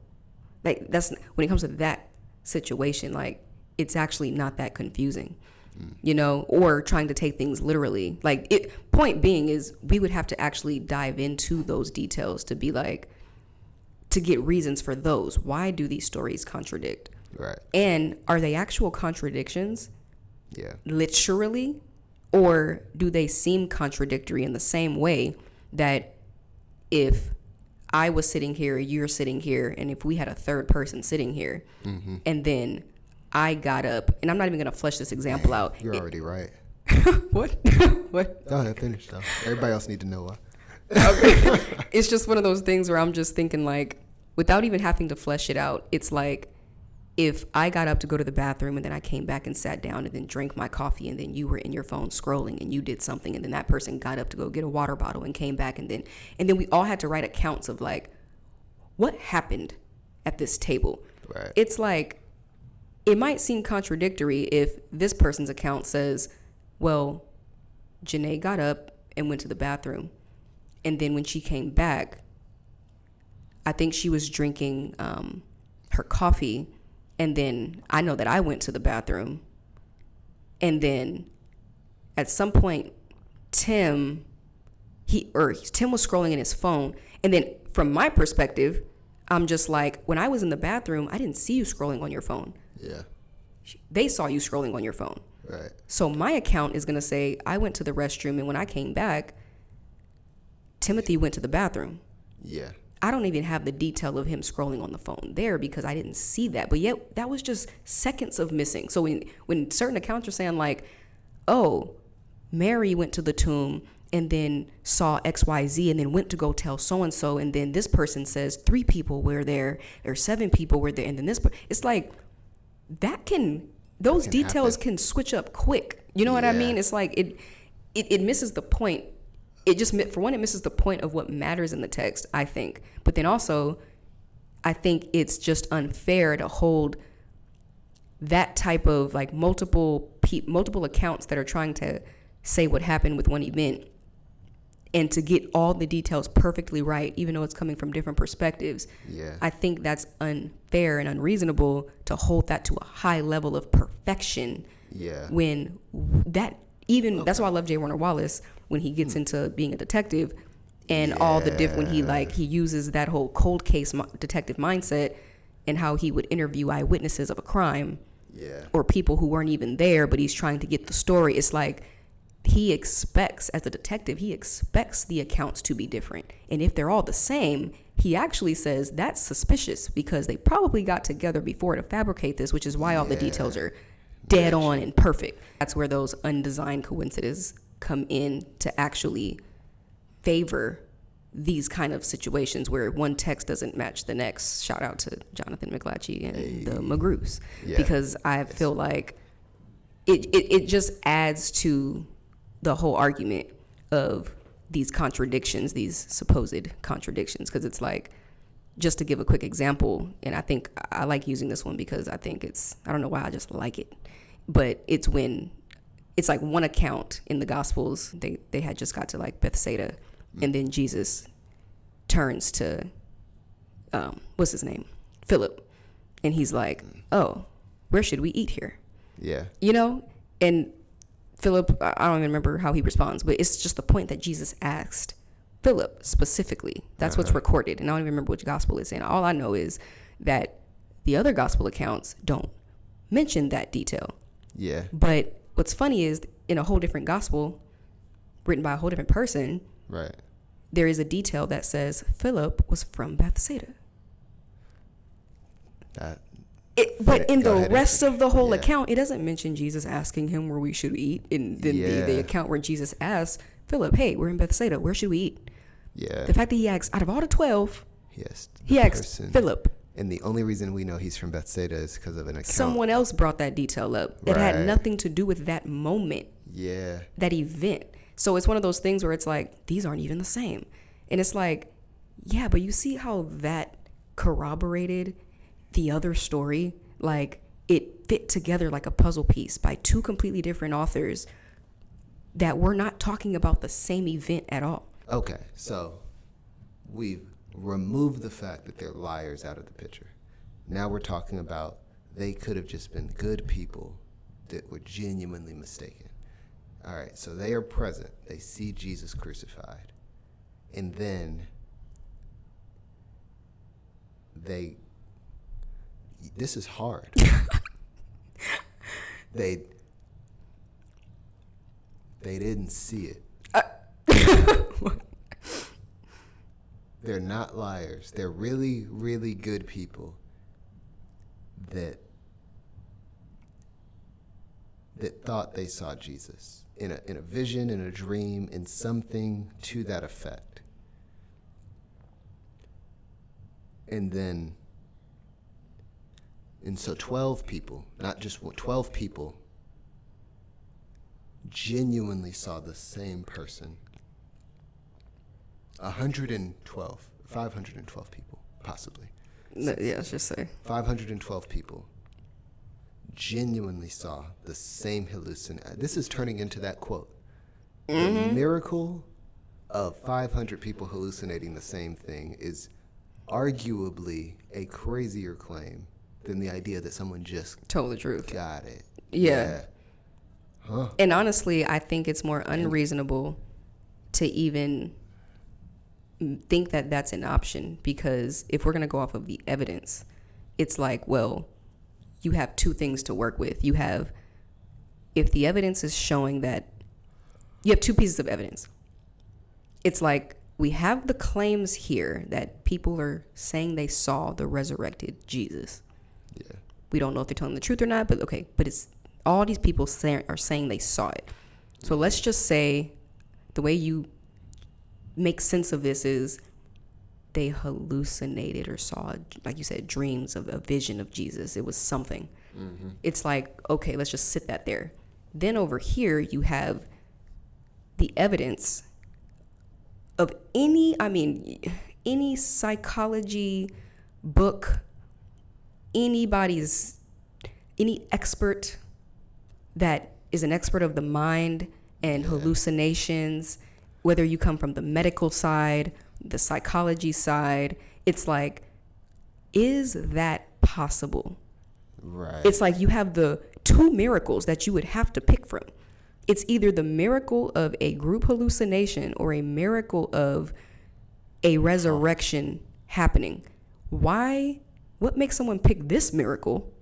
like, that's, when it comes to that situation, like, it's actually not that confusing, or trying to take things literally. Like, point being is, we would have to actually dive into those details to be like, to get reasons for those. Why do these stories contradict? Right. And are they actual contradictions? Yeah. Literally? Or do they seem contradictory in the same way that if I was sitting here, you're sitting here, and if we had a third person sitting here, and then I got up, and I'm not even going to flesh this example out. You're already right. What? What? Go ahead, finish though. Everybody else need to know why. Okay. It's just one of those things where I'm just thinking, like, without even having to flesh it out, it's like, if I got up to go to the bathroom and then I came back and sat down and then drank my coffee, and then you were in your phone scrolling and you did something, and then that person got up to go get a water bottle and came back, and then we all had to write accounts of, like, what happened at this table. Right. It's like, it might seem contradictory if this person's account says, well, Janae got up and went to the bathroom, and then when she came back, I think she was drinking her coffee, and then I know that I went to the bathroom, and then at some point Tim was scrolling in his phone, and then from my perspective, I'm just like, when I was in the bathroom, I didn't see you scrolling on your phone. Yeah. They saw you scrolling on your phone. Right. So my account is going to say, I went to the restroom, and when I came back, Timothy went to the bathroom. Yeah. I don't even have the detail of him scrolling on the phone there because I didn't see that. But yet that was just seconds of missing. So when certain accounts are saying, like, oh, Mary went to the tomb and then saw XYZ and then went to go tell so-and-so, and then this person says 3 people were there or 7 people were there, and then this, it's like, those details happen. Can switch up quick. You know what I mean? It's like, it misses the point. It just, for one, it misses the point of what matters in the text, I think. But then also, I think it's just unfair to hold that type of, like, multiple accounts that are trying to say what happened with one event, and to get all the details perfectly right, even though it's coming from different perspectives. Yeah. I think that's unfair and unreasonable to hold that to a high level of perfection. Yeah. When that, even, that's why I love J. Warner Wallace, when he gets into being a detective, and all the when he uses that whole cold case detective mindset, and how he would interview eyewitnesses of a crime or people who weren't even there, but he's trying to get the story. It's like he expects, as a detective, he expects the accounts to be different. And if they're all the same, he actually says that's suspicious because they probably got together before to fabricate this, which is why all the details are dead on and perfect. That's where those undesigned coincidences come in to actually favor these kind of situations where one text doesn't match the next. Shout out to Jonathan McLatchie and the McGrews, because I feel like it just adds to the whole argument of these contradictions, these supposed contradictions. Because it's like, just to give a quick example, and I think I like using this one because I think I don't know why, I just like it, but it's when it's like one account in the Gospels, they had just got to like Bethsaida, and then Jesus turns to what's his name, Philip, and he's like, oh, where should we eat here? And Philip, I don't even remember how he responds, but it's just the point that Jesus asked Philip specifically. That's what's recorded, and I don't even remember which gospel it's in. All I know is that the other gospel accounts don't mention that detail. But what's funny is, in a whole different gospel written by a whole different person, there is a detail that says Philip was from Bethsaida. But in the rest of the whole account, it doesn't mention Jesus asking him where we should eat. And then the account where Jesus asks Philip, hey, we're in Bethsaida, where should we eat? The fact that he asks, out of all the 12, he asks Philip. And the only reason we know he's from Bethsaida is because of an account. Someone else brought that detail up. It had nothing to do with that moment, that event. So it's one of those things where it's like, these aren't even the same. And it's like, yeah, but you see how that corroborated the other story? Like, it fit together like a puzzle piece by two completely different authors that were not talking about the same event at all. Okay, so we've removed the fact that they're liars out of the picture. Now we're talking about they could have just been good people that were genuinely mistaken. All right, so they are present. They see Jesus crucified. And then this is hard. They didn't see it. They're not liars. They're really, really good people that thought they saw Jesus in a vision, in a dream, in something to that effect. And so 12 people, not just 12 people, genuinely saw the same person. 512 people, possibly. Let's just say 512 people genuinely saw the same hallucination. This is turning into that quote. The miracle of 500 people hallucinating the same thing is arguably a crazier claim than the idea that someone just told the truth. Got it. Yeah. And honestly, I think it's more unreasonable to even think that that's an option, because if we're going to go off of the evidence, it's like, well, you have two things to work with. You have, if the evidence is showing that, you have two pieces of evidence. It's like, we have the claims here that people are saying they saw the resurrected Jesus. We don't know if they're telling the truth or not, but okay. But it's all these people are saying they saw it. So let's just say the way you make sense of this is they hallucinated or saw, like you said, dreams of a vision of Jesus. It was something. It's like, okay, let's just sit that there. Then over here, you have the evidence of any psychology book, any expert that is an expert of the mind and hallucinations, whether you come from the medical side, the psychology side, it's like, is that possible? Right. It's like you have the two miracles that you would have to pick from. It's either the miracle of a group hallucination or a miracle of a resurrection happening. Why? What makes someone pick this miracle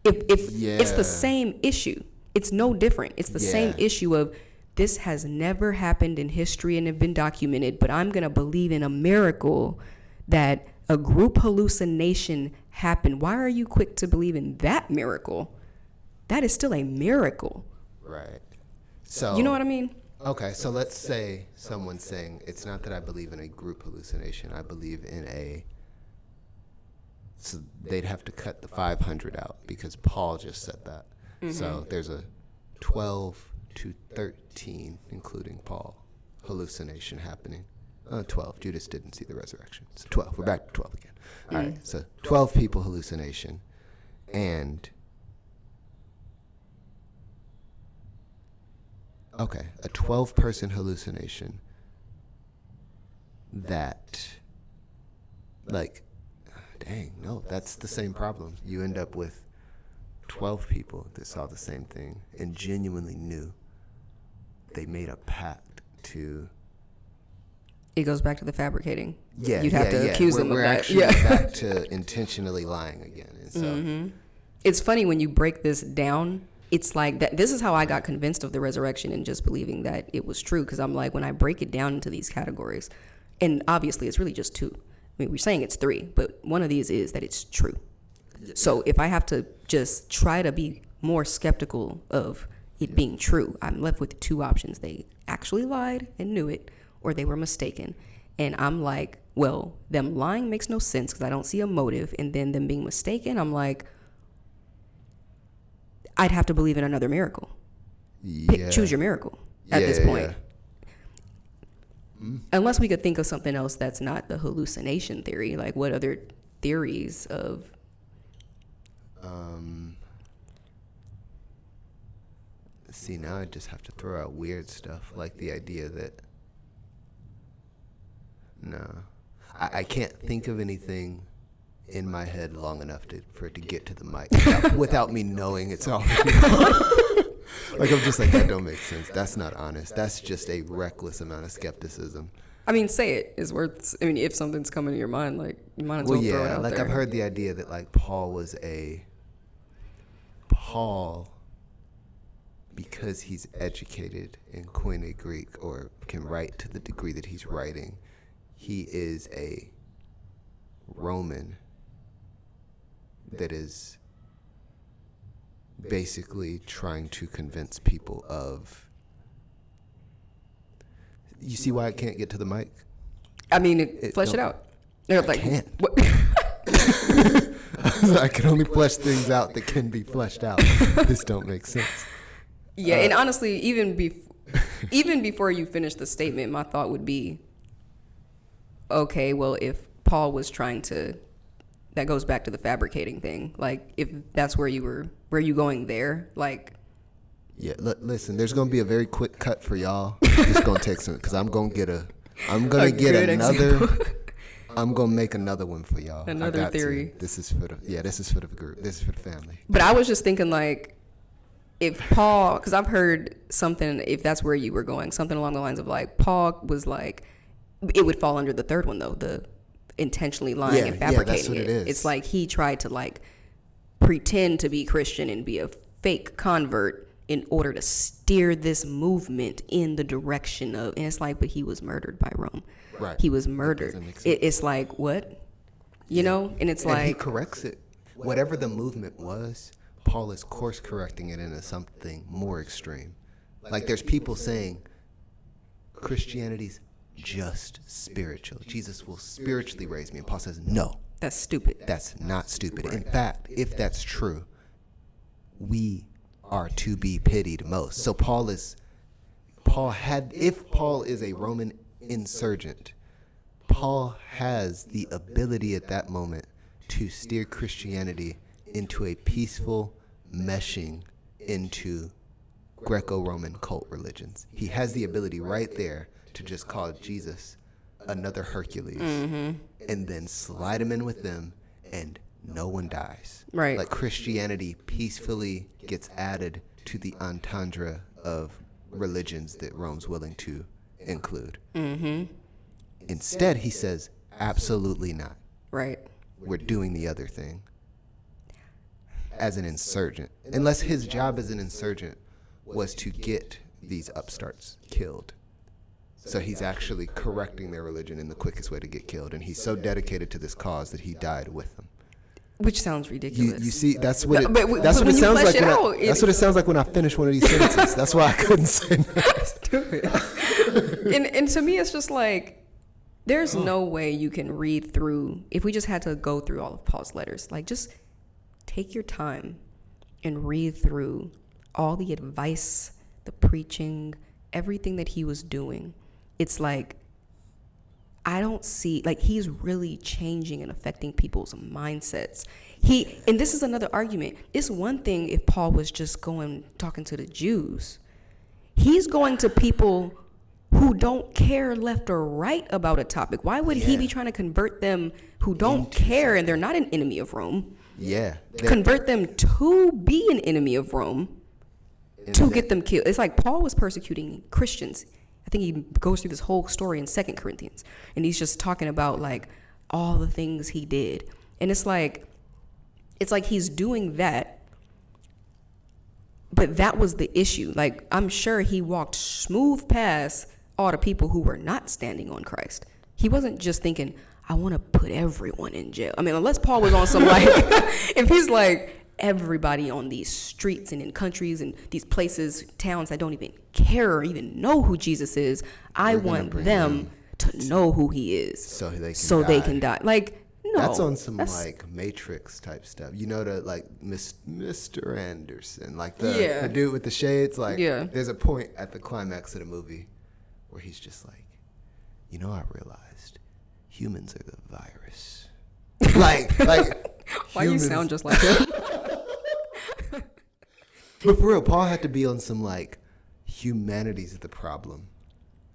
If it's the same issue, it's no different. It's the same Yeah. issue of this has never happened in history and have been documented, but I'm going to believe in a miracle that a group hallucination happened. Why are you quick to believe in that miracle? That is still a miracle. Right. So You know what I mean? Okay, so let's say someone's saying, it's not that I believe in a group hallucination. I believe in a... So they'd have to cut the 500 out because Paul just said that. So there's a 12 to 13, including Paul, hallucination happening. 12. Judas didn't see the resurrection. So 12. We're back to 12 again. All right, so 12 people hallucination. And... Okay, a 12-person hallucination that, like, dang, no, that's the same problem. You end up with 12 people that saw the same thing and genuinely knew. They made a pact to... It goes back to the fabricating. Yeah, You'd have to accuse them of that. We're actually back to intentionally lying again. And so, It's funny when you break this down. It's like that. This is how I got convinced of the resurrection and just believing that it was true. Because I'm like, when I break it down into these categories, and obviously it's really just two. I mean, we're saying it's three, but one of these is that it's true. So if I have to just try to be more skeptical of it being true, I'm left with two options. They actually lied and knew it, or they were mistaken. And I'm like, well, them lying makes no sense because I don't see a motive. And then them being mistaken, I'm like, I'd have to believe in another miracle. Choose your miracle at this point. Unless we could think of something else that's not the hallucination theory. Like, what other theories of... See, now I just have to throw out weird stuff, like the idea that... No. I can't think of anything in my head long enough for it to get to the mic without me knowing it's already like, I'm just like, that don't make sense. That's not honest. That's just a reckless amount of skepticism. I mean, say it is worth... I mean, if something's coming to your mind, like, you might as well throw it out like there. I've heard the idea that, like, Paul, because he's educated in Koine Greek or can write to the degree that he's writing, he is a Roman that is basically trying to convince people of... You see why I can't get to the mic? I mean, flesh it out. They're like, can't. What? I can only flesh things out that can be fleshed out. This don't make sense. Yeah, and honestly, even before you finish the statement, my thought would be, okay, well, if Paul was trying to... That goes back to the fabricating thing. Like, if that's where you going there? Like... Yeah, listen, there's going to be a very quick cut for y'all. It's going to take some, because I'm going to get another... I'm going to make another one for y'all. Another theory. This is for the group. This is for the family. But I was just thinking, like, if Paul... Because I've heard something, if that's where you were going, something along the lines of, like, Paul was like... It would fall under the third one, though, the intentionally lying and fabricating that's what it is. It's like he tried to, like, pretend to be Christian and be a fake convert in order to steer this movement in the direction of... And it's like, but he was murdered by Rome. Right. He was murdered. It's like, what? You know? And it's like... he corrects it. Whatever the movement was, Paul is course correcting it into something more extreme. Like, there's people saying Christianity's just spiritual. Jesus will spiritually raise me. And Paul says, no. That's stupid. That's not stupid. In fact, if that's true, we are to be pitied most. So if Paul is a Roman insurgent, Paul has the ability at that moment to steer Christianity into a peaceful meshing into Greco-Roman cult religions. He has the ability right there to just call Jesus another Hercules and then slide him in with them, and no one dies. Right. Like, Christianity peacefully gets added to the entendre of religions that Rome's willing to include. Instead, he says, absolutely not. Right. We're doing the other thing. as an insurgent, unless his job as an insurgent was to get these upstarts killed. So he's actually correcting their religion in the quickest way to get killed, and he's so dedicated to this cause that he died with them. Which sounds ridiculous. You see, that's what it, but that's what it sounds like. That's what it sounds like when I finish one of these sentences. That's why I couldn't say that. Stupid. and to me, it's just like, there's no way you can read through, if we just had to go through all of Paul's letters, like, just take your time and read through all the advice, the preaching, everything that he was doing. It's like, I don't see, like, he's really changing and affecting people's mindsets. And this is another argument. It's one thing if Paul was just talking to the Jews. He's going to people who don't care left or right about a topic. Why would he be trying to convert them who don't care and they're not an enemy of Rome? Yeah. Convert them to be an enemy of Rome to get them killed. It's like Paul was persecuting Christians. I think he goes through this whole story in 2 Corinthians, and he's just talking about like all the things he did. And it's like he's doing that, but that was the issue. Like, I'm sure he walked smooth past all the people who were not standing on Christ. He wasn't just thinking, I want to put everyone in jail. I mean, unless Paul was on some like, if he's like, everybody on these streets and in countries and these places, towns that don't even care or even know who Jesus is, I want them to know who he is so they can die. Like, no. That's on some like Matrix type stuff. You know, the like Mr. Anderson, like the dude with the shades. Like, there's a point at the climax of the movie where he's just like, you know, I realized humans are the virus. like why you sound just like him? But for real, Paul had to be on some like, humanity's the problem.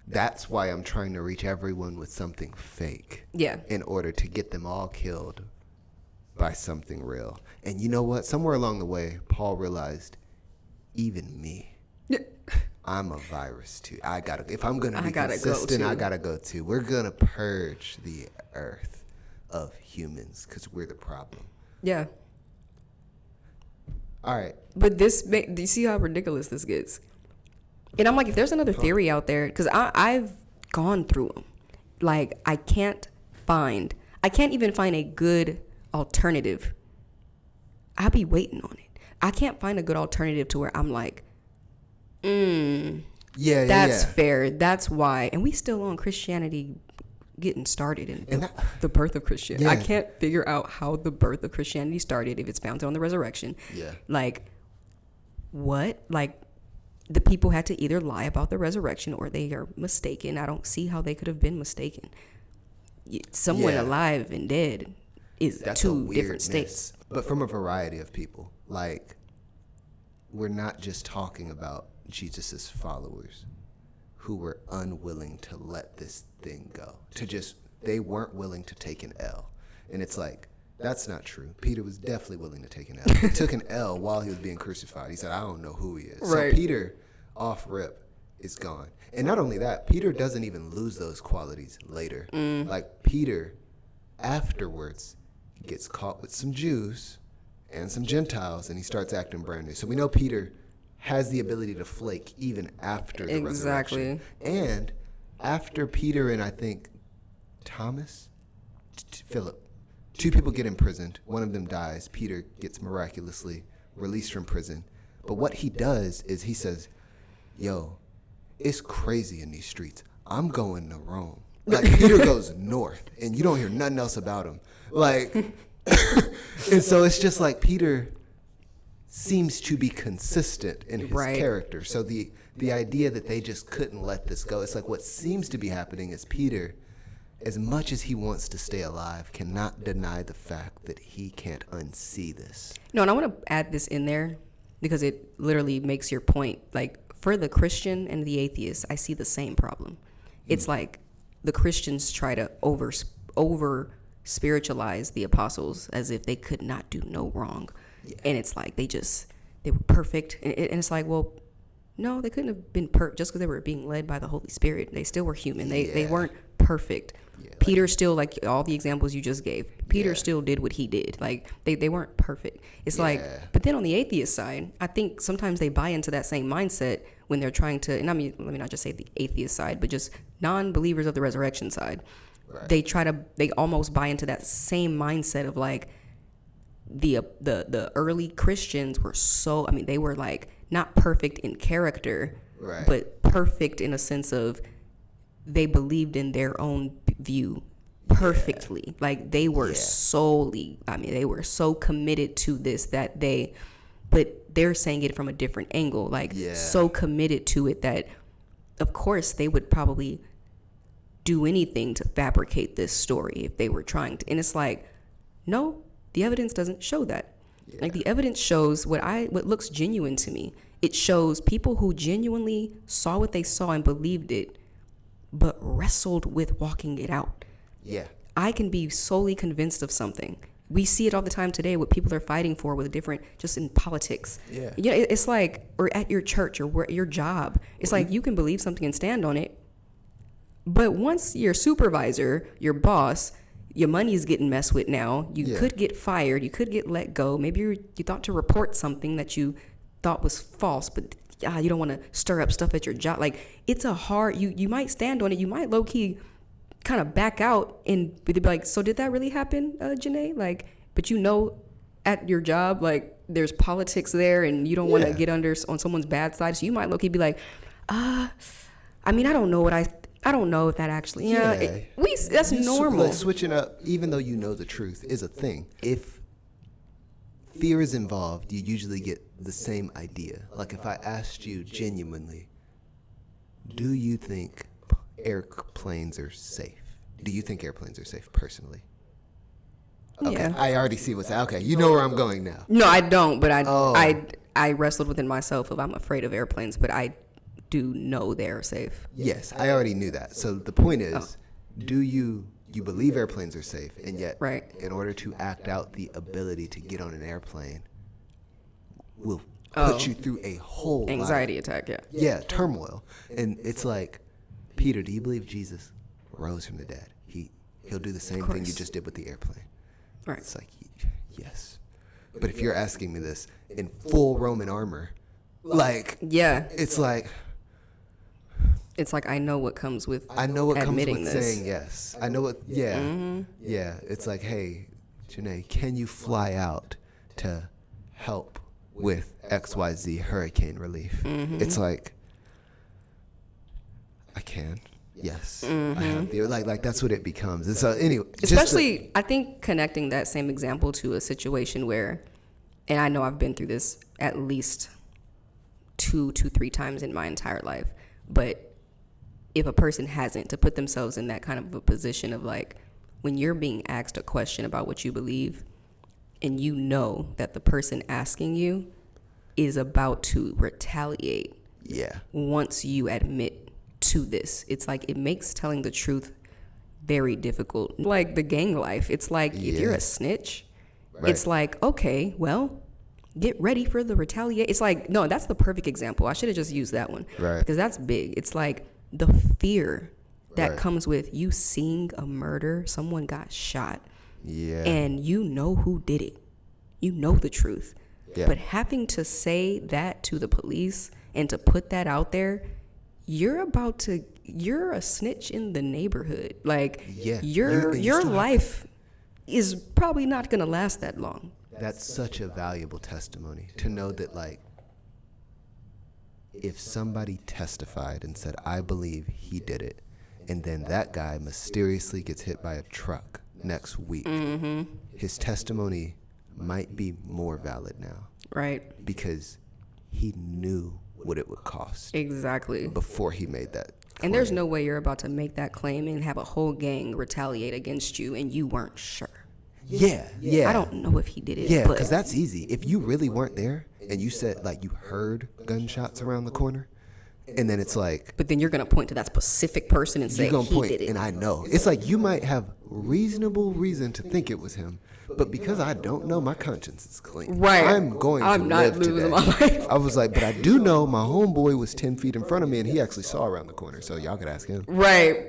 That's why I'm trying to reach everyone with something fake. Yeah. In order to get them all killed by something real. And you know what? Somewhere along the way, Paul realized, even me, I'm a virus too. If I'm going to be consistent, I got to go too. We're going to purge the earth of humans because we're the problem. Yeah. All right. But do you see how ridiculous this gets? And I'm like, if there's another theory out there, because I've gone through them. Like, I can't even find a good alternative. I'll be waiting on it. I can't find a good alternative to where I'm like, that's fair. That's why. And we still on Christianity getting started in the birth of Christianity. I can't figure out how the birth of Christianity started if it's founded on the resurrection. Yeah. Like, what? Like, the people had to either lie about the resurrection or they are mistaken. I don't see how they could have been mistaken. Someone alive and dead is two different states. But from a variety of people. Like, we're not just talking about Jesus's followers who were unwilling to let this thing go. They weren't willing to take an L. And it's like, that's not true. Peter was definitely willing to take an L. He took an L while he was being crucified. He said, I don't know who he is. Right. So Peter, off rip, is gone. And not only that, Peter doesn't even lose those qualities later. Like, Peter, afterwards, gets caught with some Jews and some Gentiles, and he starts acting brand new. So we know Peter has the ability to flake even after the resurrection. And after Peter and I think Philip, two people get imprisoned. One of them dies. Peter gets miraculously released from prison. But what he does is he says, yo, it's crazy in these streets. I'm going to Rome. Like, Peter goes north, and you don't hear nothing else about him. Like, and so it's just like Peter seems to be consistent in his character. So the idea that they just couldn't let this go, it's like what seems to be happening is Peter, as much as he wants to stay alive, cannot deny the fact that he can't unsee this. No, and I want to add this in there because it literally makes your point. Like, for the Christian and the atheist, I see the same problem. It's like the Christians try to over spiritualize the apostles as if they could not do no wrong. Yeah. And it's like they were perfect. And it's like, well, no, they couldn't have been perfect just because they were being led by the Holy Spirit. They still were human. They weren't perfect. Yeah, Peter still, like all the examples you just gave, Peter Yeah. still did what he did. Like they weren't perfect. It's Yeah. like, but then on the atheist side, I think sometimes they buy into that same mindset when they're trying to, and I mean, let me not just say the atheist side, but just non-believers of the resurrection side. Right. They almost buy into that same mindset of like the early Christians were so, I mean, they were like not perfect in character, Right. but perfect in a sense of they believed in their own view perfectly. Like they were they were so committed to this that but they're saying it from a different angle, like so committed to it that of course they would probably do anything to fabricate this story if they were trying to. And it's like, no, the evidence doesn't show that. Like the evidence shows what looks genuine to me. It shows people who genuinely saw what they saw and believed it, but wrestled with walking it out. Yeah. I can be solely convinced of something. We see it all the time today, what people are fighting for with different, just in politics. Yeah. You know, it's like, or at your church or where, your job. It's like you can believe something and stand on it. But once your supervisor, your boss, your money is getting messed with now, you could get fired, you could get let go. Maybe you thought to report something that you thought was false, but you don't want to stir up stuff at your job. Like, it's a hard, you might stand on it, you might low-key kind of back out and be like, so did that really happen, Janae? Like, but you know at your job, like, there's politics there and you don't want to get on someone's bad side, so you might low-key be like, I mean, I don't know if that actually, that's normal. Like switching up, even though you know the truth, is a thing. If fear is involved, you usually get the same idea. Like if I asked you genuinely, do you think airplanes are safe? Do you think airplanes are safe personally? Okay, Yeah. I already see what's okay. You know where I'm going now. No, I don't, but I wrestled within myself of I'm afraid of airplanes, but I do know they're safe. Yes, I already knew that. So the point is, do you believe airplanes are safe, and yet in order to act out the ability to get on an airplane will put you through a whole anxiety attack, Yeah, turmoil. And it's like, Peter, do you believe Jesus rose from the dead? He'll do the same thing you just did with the airplane. Right. It's like, yes. But if you're asking me this in full Roman armor, like, it's like, I know what comes with admitting this. Saying yes. I know what, yeah. It's like, hey, Janae, can you fly out to help with XYZ hurricane relief? It's like, I can. Yes. I have the, like that's what it becomes. And so anyway, especially I think connecting that same example to a situation where, and I know I've been through this at least 2-3 times in my entire life, but if a person hasn't, to put themselves in that kind of a position of like, when you're being asked a question about what you believe and you know that the person asking you is about to retaliate once you admit to this, it's like it makes telling the truth very difficult. Like the gang life, it's like if you're a snitch, it's like, okay, well, get ready for the retaliation. It's like, no, that's the perfect example. I should have just used that one because that's big. It's like the fear that comes with you seeing a murder, someone got shot, and you know who did it. You know the truth. But having to say that to the police and to put that out there, you're a snitch in the neighborhood. Like your life is probably not going to last that long. That's such a valuable testimony to know that, like, if somebody testified and said, I believe he did it, and then that guy mysteriously gets hit by a truck next week, his testimony might be more valid now. Right. Because he knew what it would cost. Exactly. Before he made that claim. And there's no way you're about to make that claim and have a whole gang retaliate against you and you weren't sure. Yeah. I don't know if he did it. Yeah, because that's easy. If you really weren't there and you said, like, you heard gunshots around the corner, and then it's like... But then you're going to point to that specific person and say he did it. And I know. It's like you might have reasonable reason to think it was him, but because I don't know, my conscience is clean. Right. I'm not losing my life. I was like, but I do know my homeboy was 10 feet in front of me, and he actually saw around the corner, so y'all could ask him. Right.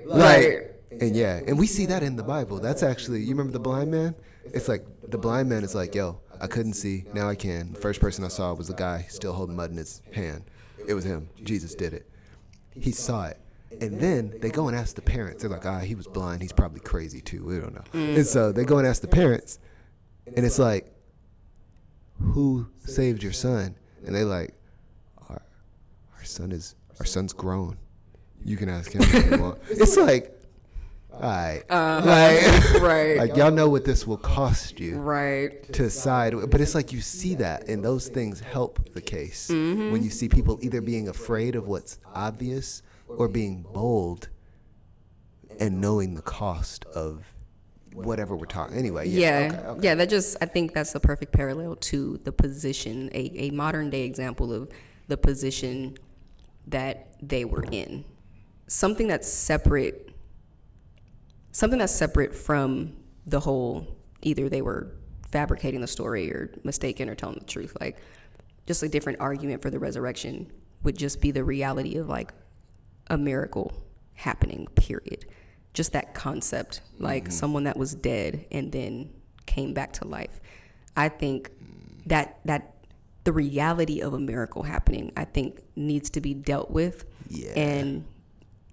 And we see that in the Bible. That's actually, you remember the blind man? It's like the blind man is like, yo, I couldn't see, now I can. First person I saw was a guy still holding mud in his hand. It was him. Jesus did it. He saw it. And then they go and ask the parents. They're like, he was blind. He's probably crazy too. We don't know. And so they go and ask the parents. And it's like, who saved your son? And they like, our son's grown. You can ask him if you want. It's like, all right. Right. Like, y'all know what this will cost you. Right. To side. But it's like you see that, and those things help the case. When you see people either being afraid of what's obvious or being bold and knowing the cost of whatever we're talking. Anyway, yeah. I think that's the perfect parallel to the position, a modern day example of the position that they were in. Something that's separate from the whole, either they were fabricating the story or mistaken or telling the truth. Like, just a different argument for the resurrection would just be the reality of like a miracle happening, period. Just that concept, like someone that was dead and then came back to life. I think that the reality of a miracle happening, I think, needs to be dealt with. Yeah. And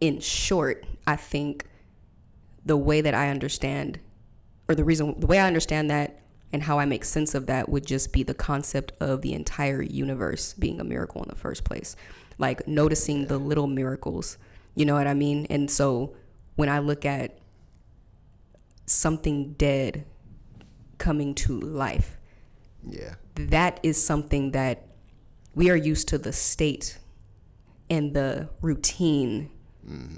in short, I think the way that I understand, or the way I understand that and how I make sense of that would just be the concept of the entire universe being a miracle in the first place. Like noticing the little miracles, you know what I mean? And so when I look at something dead coming to life, that is something that we are used to, the state and the routine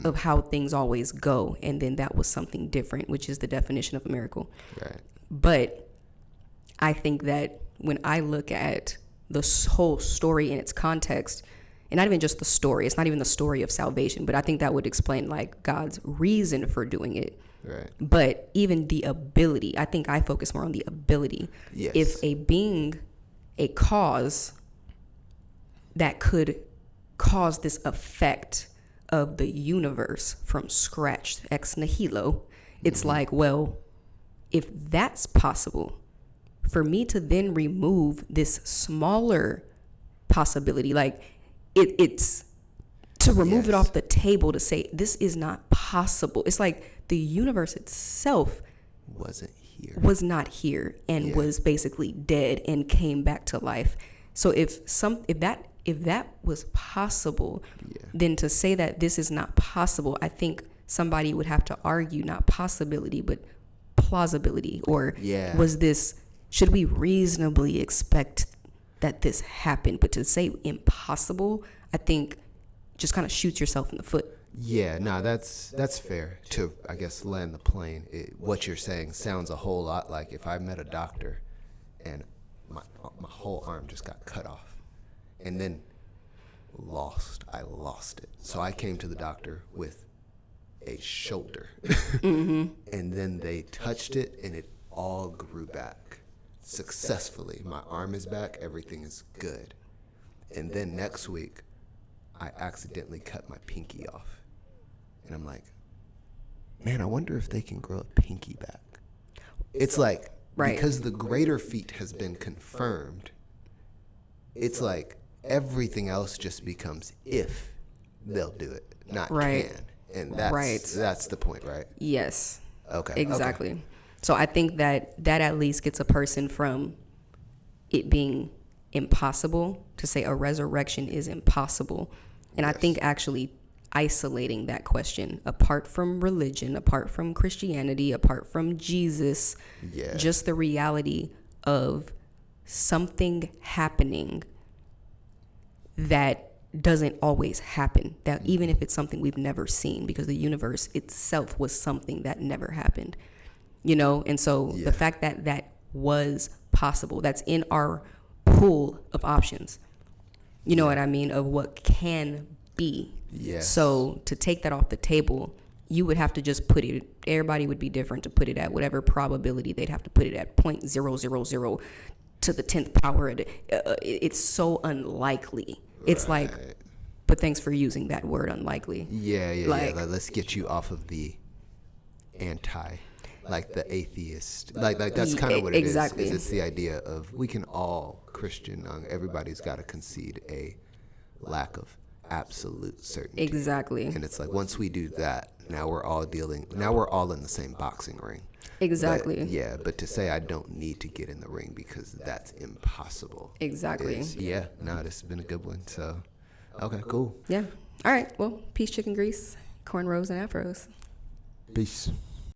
of how things always go. And then that was something different, which is the definition of a miracle. Right. But I think that when I look at the whole story in its context, and not even just the story, it's not even the story of salvation, but I think that would explain like God's reason for doing it. Right. But even the ability, I think I focus more on the ability. Yes. If a being, a cause that could cause this effect of the universe from scratch, ex nihilo, it's like, well, if that's possible, for me to then remove this smaller possibility, like it's to remove it off the table, to say this is not possible. It's like the universe itself was not here and was basically dead and came back to life. So if that was possible, then to say that this is not possible, I think somebody would have to argue not possibility but plausibility, or should we reasonably expect that this happened? But to say impossible, I think just kind of shoots yourself in the foot. Yeah, no, that's fair to, I guess, land the plane. What you're saying sounds a whole lot like if I met a doctor and my whole arm just got cut off and then I lost it. So I came to the doctor with a shoulder and then they touched it and it all grew back successfully. My arm is back, everything is good. And then next week I accidentally cut my pinky off. And I'm like, man, I wonder if they can grow a pinky back. It's like, because the greater feat has been confirmed, it's like everything else just becomes if they'll do it, not can. And that's the point, right? Yes. Okay. Exactly. Okay. So I think that at least gets a person from it being impossible to say a resurrection is impossible. And I think actually isolating that question apart from religion, apart from Christianity, apart from Jesus, just the reality of something happening that doesn't always happen, that even if it's something we've never seen, because the universe itself was something that never happened, you know? And so the fact that that was possible, that's in our pool of options, you know what I mean, of what can be. So to take that off the table, you would have to just put it, everybody would be different to put it at whatever probability they'd have to put it at, 0.000 to the 10th power. It's so unlikely. It's like, but thanks for using that word, unlikely. Like, let's get you off of the anti, like the atheist. Like that's kind of what it Exactly. is. It's the idea of we can all Christian. Everybody's got to concede a lack of absolute certainty. Exactly. And it's like once we do that, now we're all in the same boxing ring. Exactly. But to say I don't need to get in the ring because that's impossible. Exactly. This has been a good one. So, okay, cool. Yeah. All right. Well, peace, chicken grease, cornrows, and afros. Peace.